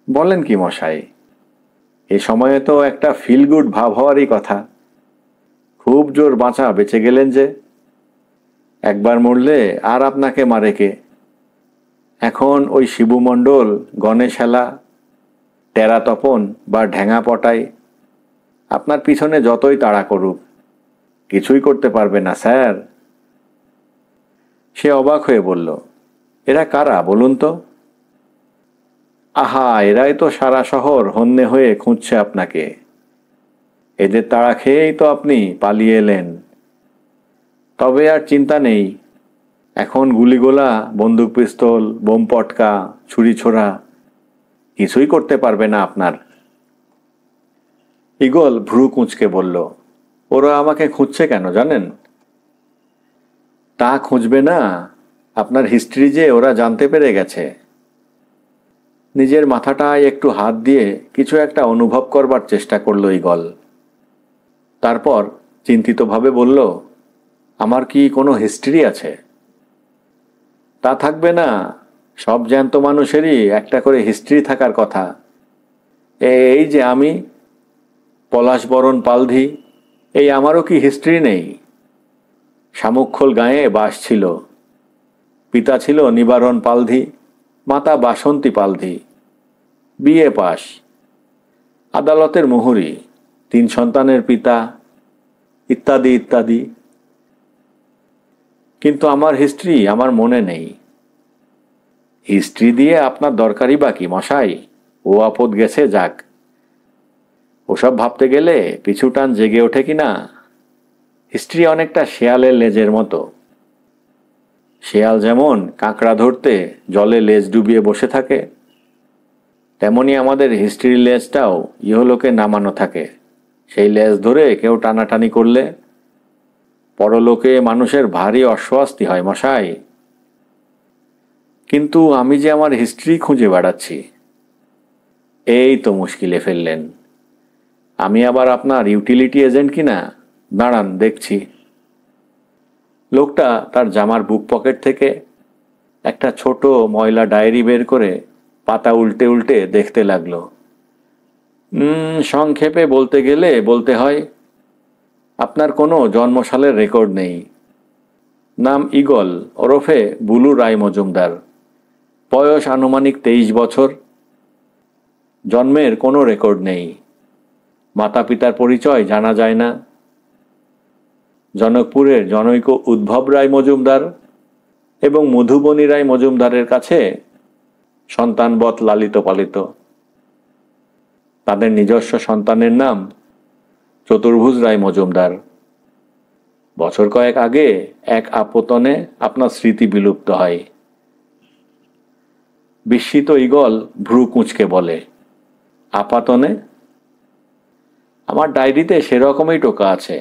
[SPEAKER 1] বলেন কি মশাই? এ সময়ে তো একটা ফিল গুড ভাব হওয়ারই কথা। খুব জোর বাঁচা বেঁচে গেলেন যে। একবার মরলে আর আপনাকে মারে কে? এখন ওই শিবু মণ্ডল, গণেশ হেলা, টেরা তপন বা ঢ্যাঙা পটাই আপনার পিছনে যতই তাড়া করুক, কিছুই করতে পারবে না স্যার। সে অবাক হয়ে বলল, এরা কারা বলুন তো? আহা, এরাই তো সারা শহর হন্যে হয়ে খুঁজছে আপনাকে। এদের তাড়া খেয়েই তো আপনি পালিয়ে এলেন। তবে আর চিন্তা নেই, এখন গুলিগোলা, বন্দুক পিস্তল, বোম পটকা, ছুরি ছোড়া কিছুই করতে পারবে না আপনার। ঈগল ভ্রু কুঁচকে বলল, ওরা আমাকে খুঁজছে কেন জানেন? তা খুঁজবে না, আপনার হিস্ট্রি যে ওরা জানতে পেরে গেছে। নিজের মাথাটায় একটু হাত দিয়ে কিছু একটা অনুভব করবার চেষ্টা করল ঈগল। তারপর চিন্তিতভাবে বলল, আমার কি কোনো হিস্ট্রি আছে? তা থাকবে না, সব জ্যান্ত মানুষেরই একটা করে হিস্ট্রি থাকার কথা। এই যে আমি, পলাশবরণ পালধি, এই আমারও কি হিস্ট্রি নেই? শামুকখোল গাঁয়ে বাস ছিল। পিতা ছিল নিবারণ পালধি, মাতা বাসন্তী পালধি। বিএ পাস, আদালতের মুহুরি, 3 সন্তানের পিতা, ইত্যাদি ইত্যাদি। কিন্তু আমার হিস্ট্রি আমার মনে নেই। হিস্ট্রি দিয়ে আপনার দরকারই বা কি মশাই? ও আপদ গেছে যাক। ওসব ভাবতে গেলে পিছু টান জেগে ওঠে কি না। হিস্ট্রি অনেকটা শেয়ালের লেজের মতো। শেয়াল যেমন কাঁকড়া ধরতে জলে লেজ ডুবিয়ে বসে থাকে, তেমনি আমাদের হিস্ট্রির লেজটাও ইহলোকে নামানো থাকে। সেই লেজ ধরে কেউ টানাটানি করলে পরলোকে মানুষের ভারী অস্বস্তি হয় মশাই। কিন্তু আমি যে আমার হিস্ট্রি খুঁজে বেড়াচ্ছি। এই তো মুশকিলে ফেললেন। আমি আবার আপনার ইউটিলিটি এজেন্ট কিনা? দাঁড়ান দেখছি। লোকটা তার জামার বুক পকেট থেকে একটা ছোট ময়লা ডায়েরি বের করে পাতা উল্টে উল্টে দেখতে লাগলো। সংক্ষেপে বলতে গেলে বলতে হয়, আপনার কোনো জন্মসালের রেকর্ড নেই। নাম ঈগল ওরফে বুলু রায় মজুমদার। বয়স আনুমানিক 23 বছর। জন্মের কোনো রেকর্ড নেই। মাতা পিতার পরিচয় জানা যায় না। জনকপুরের জনৈক উদ্ভব রায় মজুমদার এবং মধুবনী রায় মজুমদারের কাছে সন্তানবৎ লালিত পালিত। তাদের নিজস্ব সন্তানের নাম চতুর্ভুজ রায় মজুমদার। বছর কয়েক আগে এক আপতনে আপনার স্মৃতি বিলুপ্ত হয়। বিস্মিত ঈগল ভ্রু কুঁচকে বলে, আপাতনে? আমার ডায়েরিতে সেরকমই টোকা আছে।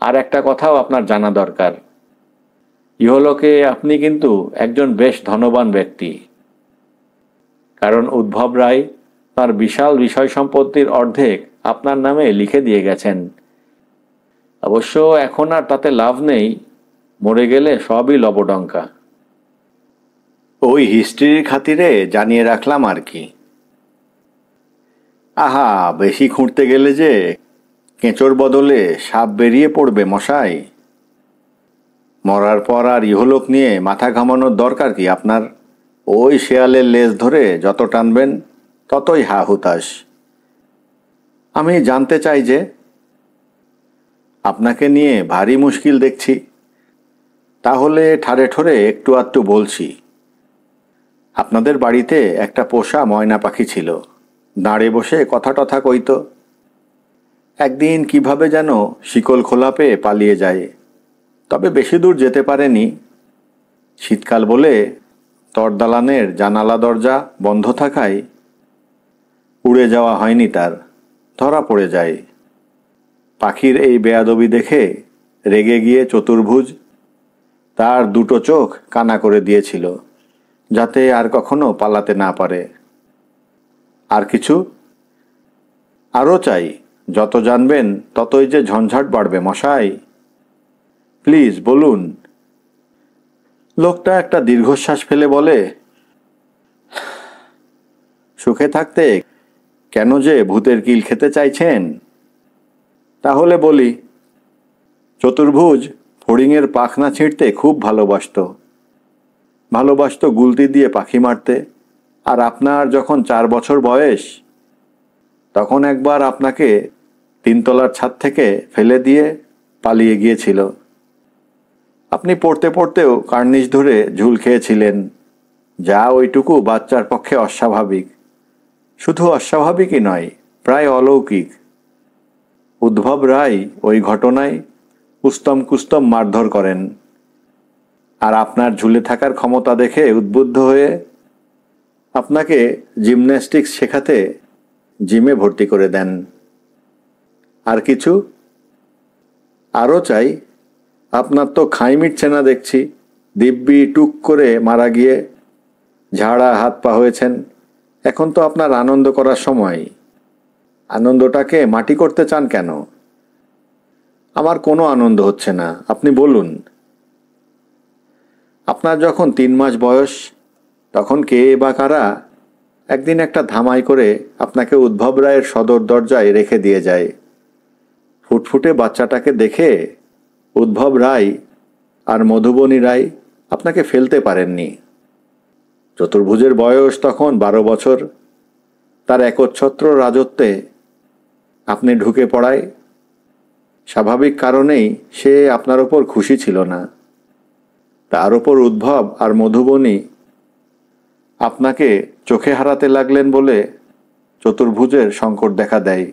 [SPEAKER 1] আর একটা কথাও আপনার জানা দরকার। ইহলোকে আপনি কিন্তু একজন বেশ ধনবান ব্যক্তি। কারণ উদ্ভব রায় তার বিশাল বিষয় সম্পত্তির অর্ধেক আপনার নামে লিখে দিয়ে গেছেন। অবশ্য এখন আর তাতে লাভ নেই, মরে গেলে সবই লবডঙ্কা। ওই হিস্ট্রির খাতিরে জানিয়ে রাখলাম আর কি। আহা, বেশি খুঁড়তে গেলে যে কেঁচোর বদলে সাপ বেরিয়ে পড়বে মশাই। মরার পর আর ইহলোক নিয়ে মাথা ঘামানোর দরকার কি আপনার? ওই শেয়ালের লেজ ধরে যত টানবেন ততই হা হুতাশ। আমি জানতে চাই যে, আপনাকে নিয়ে ভারী মুশকিল দেখছি। তাহলে ঠারে ঠোরে একটু আধটু বলছি। আপনাদের বাড়িতে একটা পোষা ময়না পাখি ছিল, দাঁড়ে বসে কথা টথা কইত। একদিন কিভাবে যেন শিকল খোলা পেয়ে পালিয়ে যায়, তবে বেশি দূর যেতে পারেনি। শীতকাল বলে তরদালানের জানালা দরজা বন্ধ থাকায় উড়ে যাওয়া হয়নি তার, ধরা পড়ে যায়। পাখির এই বেয়াদবি দেখে রেগে গিয়ে চতুর্ভুজ তার দুটো চোখ কানা করে দিয়েছিল, যাতে আর কখনো পালাতে না পারে। আর কিছু? আরও চাই, যত জানবেন ততই যে ঝঞ্ঝাট বাড়বে মশাই। প্লিজ বলুন। লোকটা একটা দীর্ঘশ্বাস ফেলে বলে, সুখে থাকতে কেন যে ভূতের কিল খেতে চাইছেন? তাহলে বলি, চতুর্ভুজ ফড়িংয়ের পাখনা ছিঁড়তে খুব ভালোবাসত গুলতি দিয়ে পাখি মারতে। আর আপনার যখন 4 বছর বয়স, তখন একবার আপনাকে 3 তলার ছাদ থেকে ফেলে দিয়ে পালিয়ে গিয়েছিল। আপনি পড়তে পড়তেও কার্নিশ ধরে ঝুল খেয়েছিলেন, যা ওইটুকু বাচ্চার পক্ষে অস্বাভাবিক। শুধু অস্বাভাবিকই নয়, প্রায় অলৌকিক। উদ্ভব রায় ওই ঘটনায় কুস্তম কুস্তম মারধর করেন, আর আপনার ঝুলে থাকার ক্ষমতা দেখে উদ্বুদ্ধ হয়ে আপনাকে জিমন্যাস্টিক্স শেখাতে জিমে ভর্তি করে দেন। আর কিছু? আরও চাই। আপনার তো খাই মিটছে না দেখছি। দিব্যি টুক করে মারা গিয়ে ঝাড়া হাত পা হয়েছেন। এখন তো আপনার আনন্দ করার সময়। আনন্দটাকে মাটি করতে চান কেন? আমার কোনো আনন্দ হচ্ছে না, আপনি বলুন। আপনার যখন 3 মাস বয়স, তখন কে বা কারা একদিন একটা ধামাই করে আপনাকে উদ্ভব রায়ের সদর দরজায় রেখে দিয়ে যায়। ফুটফুটে বাচ্চাটাকে দেখে উদ্ভব রায় আর মধুবনী রায় আপনাকে ফেলতে পারেননি। চতুর্ভুজের বয়স তখন 12 বছর। তার একচ্ছত্র রাজত্বে আপনি ঢুকে পড়ায় স্বাভাবিক কারণেই সে আপনার ওপর খুশি ছিল না। তার ওপর উদ্ভব আর মধুবনী আপনাকে চোখে হারাতে লাগলেন বলে চতুর্ভুজের সংকট দেখা দেয়।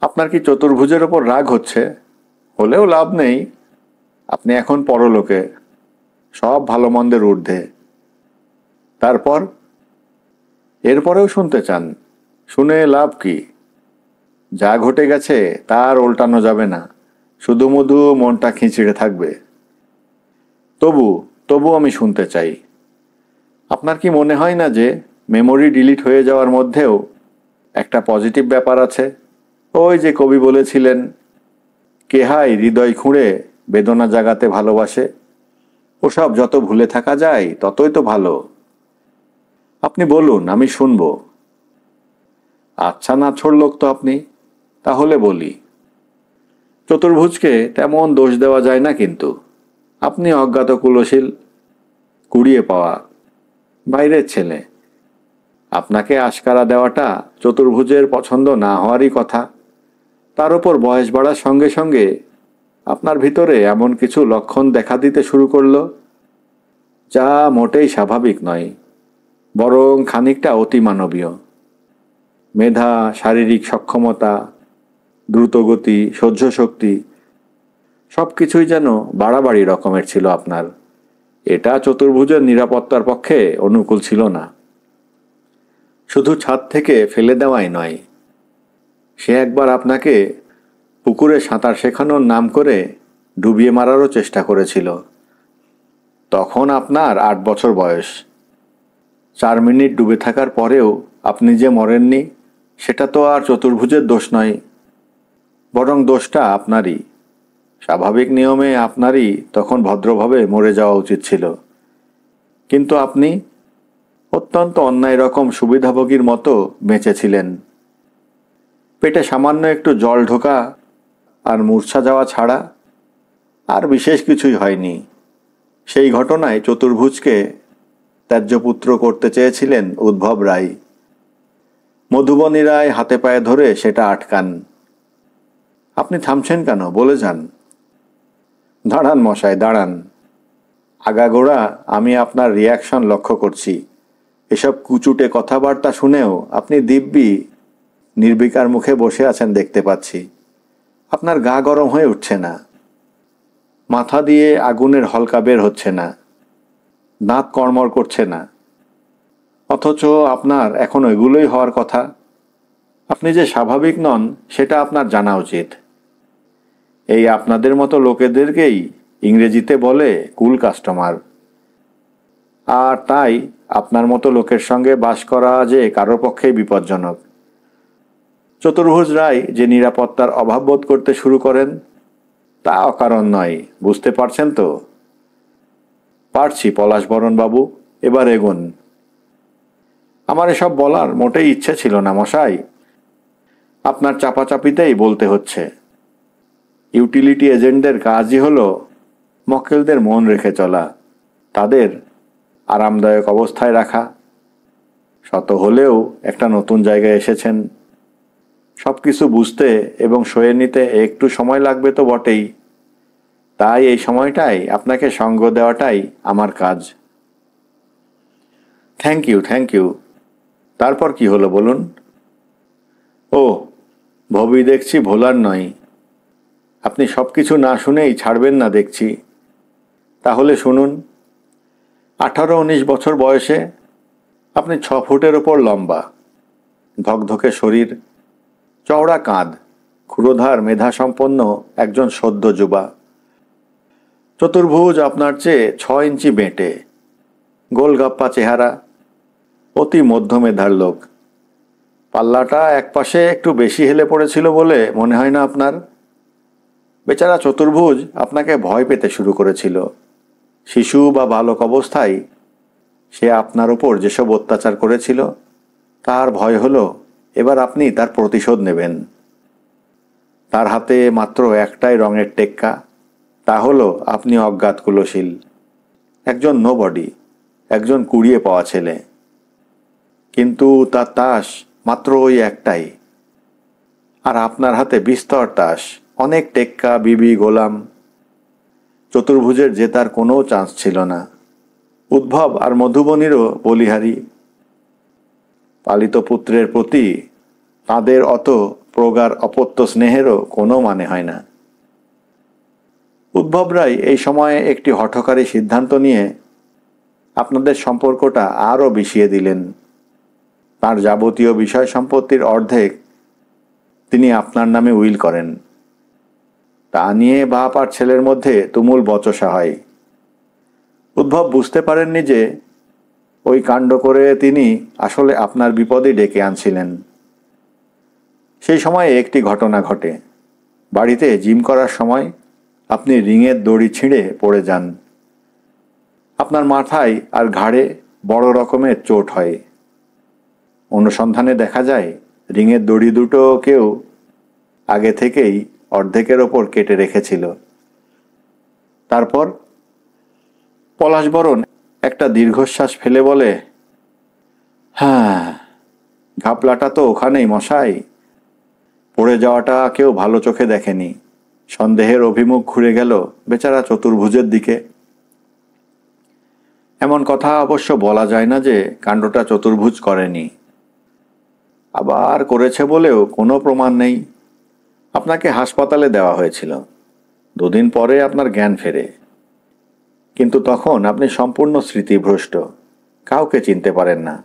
[SPEAKER 1] আপনার কি চতুর্ভুজের ওপর রাগ হচ্ছে? হলেও লাভ নেই, আপনি এখন পরলোকে, সব ভালো মন্দের ঊর্ধ্বে। তারপর? এরপরেও শুনতে চান? শুনে লাভ কি? যা ঘটে গেছে তার উল্টানো যাবে না, শুধু মধু মনটা খিঁচড়ে থাকবে। তবু আমি শুনতে চাই। আপনার কি মনে হয় না যে মেমোরি ডিলিট হয়ে যাওয়ার মধ্যেও একটা পজিটিভ ব্যাপার আছে? ওই যে কবি বলেছিলেন, কেহাই হৃদয় খুঁড়ে বেদনা জাগাতে ভালোবাসে। ওসব যত ভুলে থাকা যায় ততই তো ভালো। আপনি বলুন, আমি শুনব। আচ্ছা, নাছোড় লোক তো আপনি। তাহলে বলি, চতুর্ভুজকে তেমন দোষ দেওয়া যায় না, কিন্তু আপনি অজ্ঞাত কুলশীল, কুড়িয়ে পাওয়া, বাইরের ছেলে। আপনাকে আশকারা দেওয়াটা চতুর্ভুজের পছন্দ না হওয়ারই কথা। তার উপর বয়স বাড়ার সঙ্গে সঙ্গে আপনার ভিতরে এমন কিছু লক্ষণ দেখা দিতে শুরু করলো যা মোটেই স্বাভাবিক নয়, বরং খানিকটা অতিমানবীয়। মেধা, শারীরিক সক্ষমতা, দ্রুতগতি, সহ্য শক্তি, সব কিছুই যেন বাড়াবাড়ি রকমের ছিল আপনার। এটা চতুর্ভুজের নিরাপত্তার পক্ষে অনুকূল ছিল না। শুধু ছাদ থেকে ফেলে দেওয়াই নয়, সে একবার আপনাকে পুকুরে সাঁতার শেখানোর নাম করে ডুবিয়ে মারারও চেষ্টা করেছিল। তখন আপনার 8 বছর বয়স। 4 মিনিট ডুবে থাকার পরেও আপনি যে মরেননি, সেটা তো আর চতুর্ভুজের দোষ নয়, বরং দোষটা আপনারই। স্বাভাবিক নিয়মে আপনারই তখন ভদ্রভাবে মরে যাওয়া উচিত ছিল, কিন্তু আপনি অত্যন্ত অন্যায় রকম সুবিধাভোগীর মতো বেঁচেছিলেন। পেটে সামান্য একটু জল ঢোকা আর মূর্ছা যাওয়া ছাড়া আর বিশেষ কিছুই হয়নি। সেই ঘটনায় চতুর্ভুজকে ত্যায্যপুত্র করতে চেয়েছিলেন উদ্ভব রায়। মধুবনী রায় হাতে পায়ে ধরে সেটা আটকান। আপনি থামছেন কেন? বলে যান। দাঁড়ান মশাই, দাঁড়ান। আগাগোড়া আমি আপনার রিয়াকশন লক্ষ্য করছি। এসব কুচুটে কথাবার্তা শুনেও আপনি দিব্যি নির্বিকার মুখে বসে আছেন দেখতে পাচ্ছি। আপনার গা গরম হয়ে উঠছে না, মাথা দিয়ে আগুনের হলকা বের হচ্ছে না, দাঁত কড়মড় করছে না, অথচ আপনার এখন এগুলোই হওয়ার কথা। আপনি যে স্বাভাবিক নন সেটা আপনার জানা উচিত। এই আপনাদের মতো লোকেদেরকেই ইংরেজিতে বলে কুল কাস্টমার। আর তাই আপনার মতো লোকের সঙ্গে বাস করা যে কারোর পক্ষেই বিপজ্জনক। চতুর্ভুজ রায় যে নিরাপত্তার অভাব বোধ করতে শুরু করেন তা অকারণ নয়, বুঝতে পারছেন তো? পারছি পলাশবরণ বাবু, এবার এগোন। আমার এসব বলার মোটেই ইচ্ছে ছিল না মশাই, আপনার চাপাচাপিতেই বলতে হচ্ছে। ইউটিলিটি এজেন্টদের কাজই হলো মক্কেলদের মন রেখে চলা, তাদের আরামদায়ক অবস্থায় রাখা। শত হলেও একটা নতুন জায়গায় এসেছেন, সব কিছু বুঝতে এবং সয়ে নিতে একটু সময় লাগবে তো বটেই। তাই এই সময়টাই আপনাকে সঙ্গ দেওয়াটাই আমার কাজ। Thank you, thank you. তারপর কি হলো বলুন? ও, ভবি দেখছি ভোলার নয়। আপনি সব কিছু না শুনেই ছাড়বেন না দেখছি। তাহলে শুনুন। 18-19 বছর বয়সে আপনি 6 ফুটের ওপর লম্বা, ধকধকে শরীর, চওড়া কাঁধ, ক্ষুরোধার মেধাসম্পন্ন একজন সদ্য যুবা। চতুর্ভুজ আপনার চেয়ে 6 ইঞ্চি বেঁটে, গোলগাপ্পা চেহারা, অতি মধ্যমেধার লোক। পাল্লাটা একপাশে একটু বেশি হেলে পড়েছিল বলে মনে হয় না আপনার? বেচারা চতুর্ভুজ আপনাকে ভয় পেতে শুরু করেছিল। শিশু বা বালক অবস্থায় সে আপনার ওপর যেসব অত্যাচার করেছিল তার ভয় হলো এবার আপনি তার প্রতিশোধ নেবেন। তার হাতে মাত্র একটাই রঙের টেক্কা, তা হলো আপনি অজ্ঞাত কুলশীল, একজন নোবডি, একজন কুড়িয়ে পাওয়া ছেলে। কিন্তু তার তাস মাত্র ওই একটাই, আর আপনার হাতে বিস্তর তাস, অনেক টেক্কা, বিবি, গোলাম। চতুর্ভুজের জেতার কোনো চান্স ছিল না। উদ্ভব আর মধুবনীরও বলিহারি। পালিত পুত্রের প্রতি তাঁদের অত প্রগাঢ় অপত্য স্নেহেরও কোনো মানে হয় না। উদ্ভব রায় এই সময়ে একটি হঠকারী সিদ্ধান্ত নিয়ে আপনাদের সম্পর্কটা আরও বিষিয়ে দিলেন। তার যাবতীয় বিষয় সম্পত্তির অর্ধেক তিনি আপনার নামে উইল করেন। তা নিয়ে বাপ আর ছেলের মধ্যে তুমুল বচসা হয়। উদ্ভব বুঝতে পারেননি যে ওই কাণ্ড করে তিনি আসলে আপনার বিপদই ডেকে আনছিলেন। সেই সময়ে একটি ঘটনা ঘটে। বাড়িতে জিম করার সময় আপনি রিংয়ের দড়ি ছিঁড়ে পড়ে যান। আপনার মাথায় আর ঘাড়ে বড় রকমের চোট হয়। অনুসন্ধানে দেখা যায় রিংয়ের দড়ি দুটো কেউ আগে থেকেই অর্ধেকের ওপর কেটে রেখেছিল। তারপর পলাশবরণ একটা দীর্ঘশ্বাস ফেলে বলে, হ্যাঁ, ঘাপলাটা তো ওখানেই মশাই। পড়ে যাওয়াটা কেউ ভালো চোখে দেখেনি। সন্দেহের অভিমুখ ঘুরে গেল বেচারা চতুর্ভুজের দিকে। এমন কথা অবশ্য বলা যায় না যে কাণ্ডটা চতুর্ভুজ করেনি। আবার করেছে বলেও কোনো প্রমাণ নেই। আপনাকে হাসপাতালে দেওয়া হয়েছিল। 2 দিন পরে আপনার জ্ঞান ফেরে, কিন্তু তখন আপনি সম্পূর্ণ স্মৃতিভ্রষ্ট, কাউকে চিনতে পারেন না,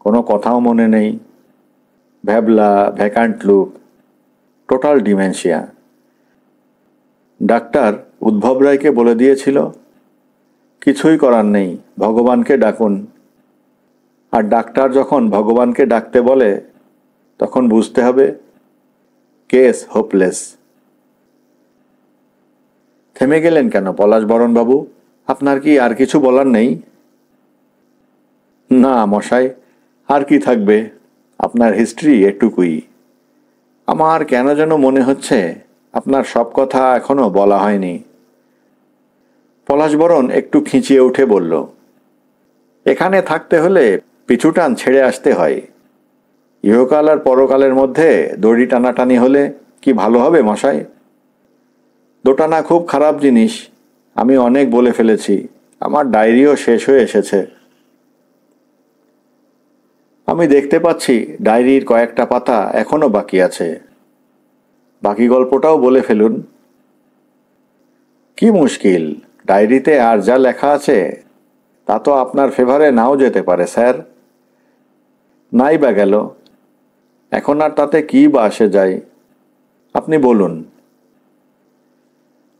[SPEAKER 1] কোনো কথাও মনে নেই, ভ্যাবলা, vacant look, total dementia. Doctor Udbhab রায়কে বলে দিয়েছিল কিছুই করার নেই, ভগবানকে ডাকুন। আর ডাক্তার যখন ভগবানকে ডাকতে বলে তখন বুঝতে হবে কেস হোপলেস। থেমে গেলেন কেন পলাশবরণ বাবু? আপনার কি আর কিছু বলার নেই? না মশাই, আর কি থাকবে, আপনার হিস্ট্রি এটুকুই। আমার কেন যেন মনে হচ্ছে আপনার সব কথা এখনো বলা হয়নি। পলাশবরণ একটু খিঁচিয়ে উঠে বলল, এখানে থাকতে হলে পিছুটান ছেড়ে আসতে হয়। ইহকাল আর পরকালের মধ্যে দড়ি টানাটানি হলে কি ভালো হবে মশাই? দোটানা খুব খারাপ জিনিস, আমি অনেক বলে ফেলেছি, আমার ডায়েরিও শেষ হয়ে এসেছে। আমি দেখতে পাচ্ছি ডায়েরির কয়েকটা পাতা এখনো বাকি আছে। বাকি গল্পটাও বলে ফেলুন। কি মুশকিল, ডায়েরিতে আর যা লেখা আছে তা তো আপনার ফেভারে নাও যেতে পারে স্যার। নাই বা গেল, এখন আর তাতে কি বা আসে যায়? আপনি বলুন।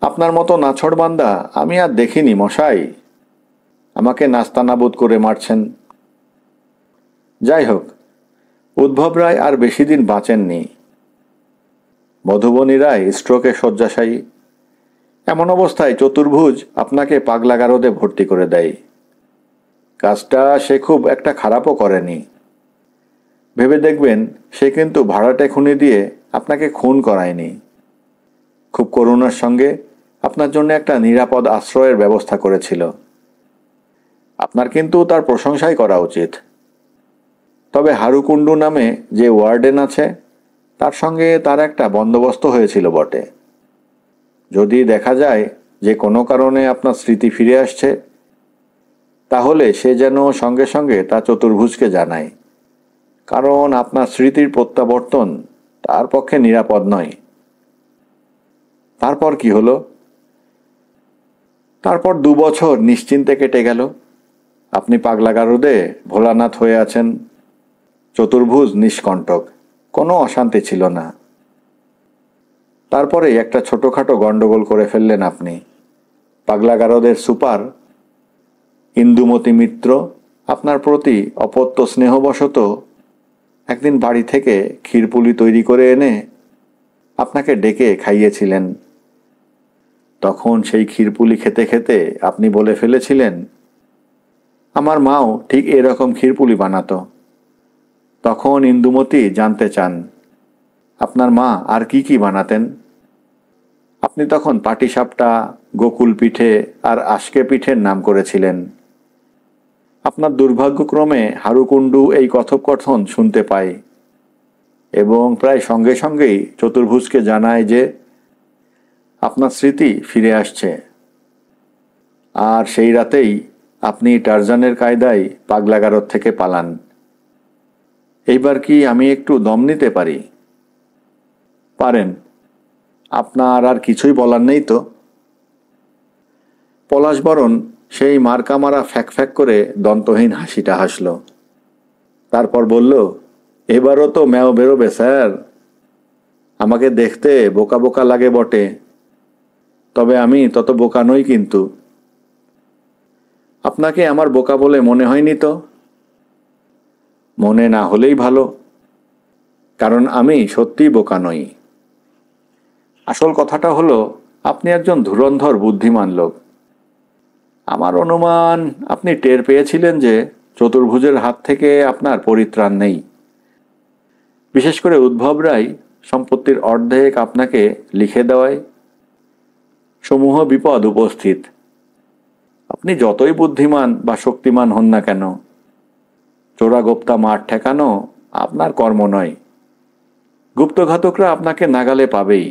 [SPEAKER 1] আপনার মতো নাছোড়বান্দা আমি আর দেখিনি মশাই, আমাকে নাস্তানাবুদ করে মারছেন। যাই হোক, উদ্ভব রায় আর বেশি দিন বাঁচেননি। মধুবনী রায় স্ট্রোকে শয্যাশায়ী। এমন অবস্থায় চতুর্ভুজ আপনাকে পাগলাগারদে ভর্তি করে দেয়। কাজটা সে খুব একটা খারাপও করেনি। ভেবে দেখবেন, সে কিন্তু ভাড়াটে খুনি দিয়ে আপনাকে খুন করায়নি। খুব করুণার সঙ্গে আপনার জন্য একটা নিরাপদ আশ্রয়ের ব্যবস্থা করেছিল। আপনার কিন্তু তার প্রশংসাই করা উচিত। তবে হারুকুণ্ডু নামে যে ওয়ার্ডেন আছে, তার সঙ্গে তার একটা বন্দোবস্ত হয়েছিল বটে। যদি দেখা যায় যে কোনো কারণে আপনার স্মৃতি ফিরে আসছে, তাহলে সে যেন সঙ্গে সঙ্গে তা চতুর্ভুজকে জানায়, কারণ আপনার স্মৃতির প্রত্যাবর্তন তার পক্ষে নিরাপদ নয়। তারপর কি হলো? তারপর 2 বছর নিশ্চিন্তে কেটে গেল। আপনি পাগলাগারদে ভোলানাথ হয়ে আছেন, চতুর্ভুজ নিষ্কণ্টক, কোনো অশান্তি ছিল না। তারপরে একটা ছোটোখাটো গণ্ডগোল করে ফেললেন আপনি। পাগলাগারদের সুপার ইন্দুমতি মিত্র আপনার প্রতি অপত্য স্নেহবশত একদিন বাড়ি থেকে ক্ষীরপুলি তৈরি করে এনে আপনাকে ডেকে খাইয়েছিলেন। তখন সেই ক্ষীরপুলি খেতে খেতে আপনি বলে ফেলেছিলেন, আমার মাও ঠিক এরকম ক্ষীরপুলি বানাতো। তখন ইন্দুমতি জানতে চান আপনার মা আর কি কি বানাতেন। আপনি তখন পাটিসাপটা, গোকুল পিঠে আর আশকে পিঠের নাম করেছিলেন। আপনার দুর্ভাগ্যক্রমে হারুকুণ্ডু এই কথোপকথন শুনতে পায় এবং প্রায় সঙ্গে সঙ্গেই চতুর্ভুজকে জানায় যে আপনার স্মৃতি ফিরে আসছে। আর সেই রাতেই আপনি টারজানের কায়দায় পাগলাগারদ থেকে পালান। এইবার কি আমি একটু দম নিতে পারি? পারেন, আপনার আর কিছুই বলার নেই তো? পলাশবরণ সেই মার্কামারা ফ্যাক ফ্যাক করে দন্তহীন হাসিটা হাসল। তারপর বলল, এবারও তো ম্যাও বেরোবে স্যার। আমাকে দেখতে বোকা বোকা লাগে বটে, তবে আমি তত বোকা নই কিন্তু। আপনাকে আমার বোকা বলে মনে হয়নি তো? মনে না হলেই ভালো, কারণ আমি সত্যিই বোকা নই। আসল কথাটা হলো, আপনি একজন ধুরন্ধর বুদ্ধিমান লোক। আমার অনুমান আপনি টের পেয়েছিলেন যে চতুর্ভুজের হাত থেকে আপনার পরিত্রাণ নেই। বিশেষ করে উদ্ভব রায় সম্পত্তির অর্ধেক আপনাকে লিখে দেওয়ায় সমূহ বিপদ উপস্থিত। আপনি যতই বুদ্ধিমান বা শক্তিমান হন না কেন, চোরাগোপ্তা মাঠ ঠেকানো আপনার কর্ম নয়। গুপ্তঘাতকরা আপনাকে নাগালে পাবেই।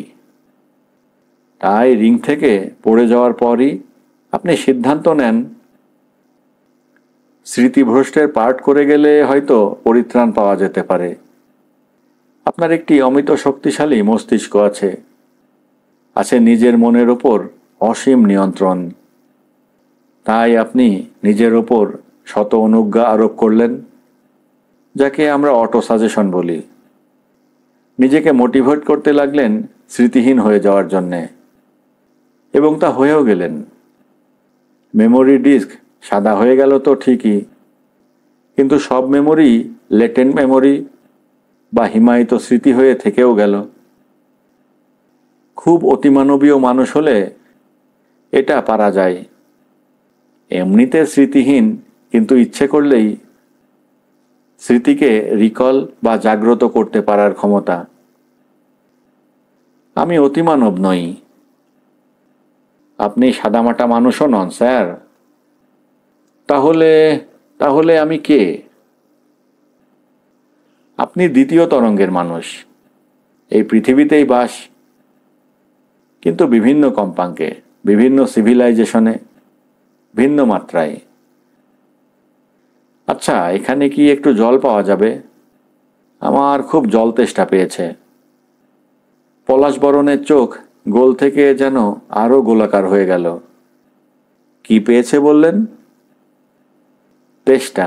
[SPEAKER 1] তাই রিং থেকে পড়ে যাওয়ার পরই আপনি সিদ্ধান্ত নেন, স্মৃতিভ্রষ্টের পার্ট করে গেলে হয়তো পরিত্রাণ পাওয়া যেতে পারে। আপনার একটি অমিত শক্তিশালী মস্তিষ্ক আছে, আছে নিজের মনের ওপর অসীম নিয়ন্ত্রণ। তাই আপনি নিজের ওপর শত অনুজ্ঞা আরোপ করলেন, যাকে আমরা অটো সাজেশন বলি। নিজেকে মোটিভেট করতে লাগলেন স্মৃতিহীন হয়ে যাওয়ার জন্যে, এবং তা হয়েও গেলেন। মেমোরি ডিস্ক সাদা হয়ে গেল তো ঠিকই, কিন্তু সব মেমোরি লেটেন্ট মেমোরি বা হিমায়িত স্মৃতি হয়ে থেকেও গেল। খুব অতিমানবীয় মানুষ হলে এটা পারা যায়। এমনিতে স্মৃতিহীন, কিন্তু ইচ্ছে করলেই স্মৃতিকে রিকল বা জাগ্রত করতে পারার ক্ষমতা। আমি অতিমানব নই। আপনি সাদামাটা মানুষও নন, স্যার। তাহলে তাহলে আমি কে? আপনি দ্বিতীয় তরঙ্গের মানুষ। এই পৃথিবীতেই বাস, কিন্তু বিভিন্ন কম্পাঙ্কে, বিভিন্ন সিভিলাইজেশনে, ভিন্ন মাত্রায়। আচ্ছা, এখানে কি একটু জল পাওয়া যাবে? আমার খুব জল তেষ্টা পেয়েছে। পলাশ বরণের চোখ গোল থেকে যেন আরো গোলাকার হয়ে গেল। কি পেয়েছে বললেন? তেষ্টা।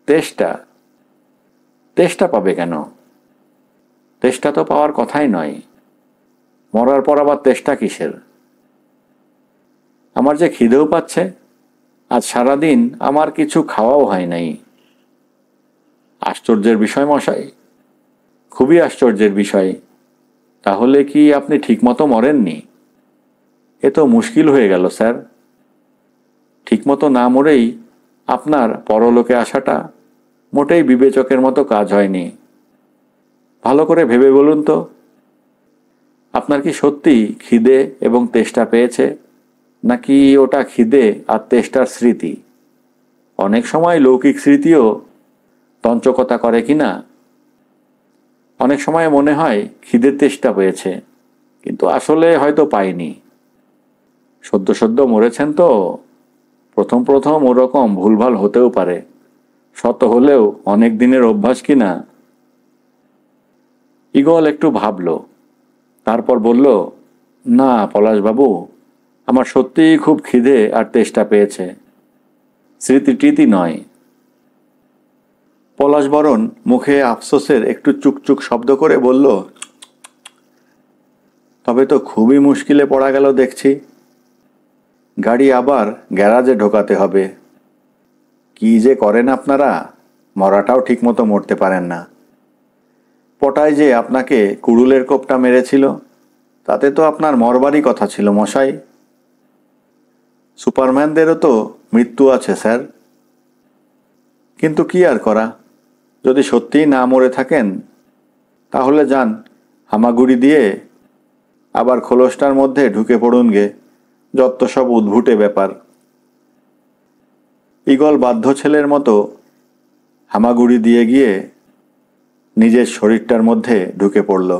[SPEAKER 1] তেষ্টা? তেষ্টা পাবে কেন? তেষ্টা তো পাওয়ার কথাই নয়। মরার পর আবার তেষ্টা কিসের? আমার যে খিদেও পাচ্ছে। আজ সারাদিন আমার কিছু খাওয়াও হয় নাই। আশ্চর্যের বিষয় মশাই, খুবই আশ্চর্যের বিষয়। তাহলে কি আপনি ঠিকমতো মরেননি? এ তো মুশকিল হয়ে গেল, স্যার। ঠিকমতো না মরেই আপনার পরলোকে আসাটা মোটেই বিবেচকের মতো কাজ হয়নি। ভালো করে ভেবে বলুন তো, আপনার কি সত্যি খিদে এবং তেষ্টা পেয়েছে, নাকি ওটা খিদে আর তেষ্টার স্মৃতি? অনেক সময় লৌকিক স্মৃতিও তঞ্চকতা করে কিনা। অনেক সময় মনে হয় খিদের তেষ্টা পেয়েছে, কিন্তু আসলে হয়তো পাইনি। সদ্য সদ্য মরেছেন তো, প্রথম প্রথম ওরকম ভুলভাল হতেও পারে। শত হলেও অনেক দিনের অভ্যাস কিনা। ঈগল একটু ভাবল, তারপর বলল, না পলাশবাবু, আমার সত্যিই খুব খিদে আর তেষ্টা পেয়েছে, স্মৃতিটিতি নয়। পলাশবরণ মুখে আফসোসের একটু চুকচুক শব্দ করে বলল, তবে তো খুবই মুশকিলে পড়া গেল দেখছি। গাড়ি আবার গ্যারাজে ঢোকাতে হবে। কি যে করেন আপনারা, মরাটাও ঠিকমতো মরতে পারেন না। পটায় যে আপনাকে কুড়ুলের কোপটা মেরেছিল, তাতে তো আপনার মরবারই কথা ছিল মশাই। সুপারম্যানদেরও তো মৃত্যু আছে, স্যার। কিন্তু কি আর করা, যদি সত্যিই না মরে থাকেন তাহলে যান, হামাগুড়ি দিয়ে আবার খোলসটার মধ্যে ঢুকে পড়ুন গে। যত সব উদ্ভুটে ব্যাপার। ঈগল বাধ্য ছেলের মতো হামাগুড়ি দিয়ে গিয়ে নিজের শরীরটার মধ্যে ঢুকে পড়ল।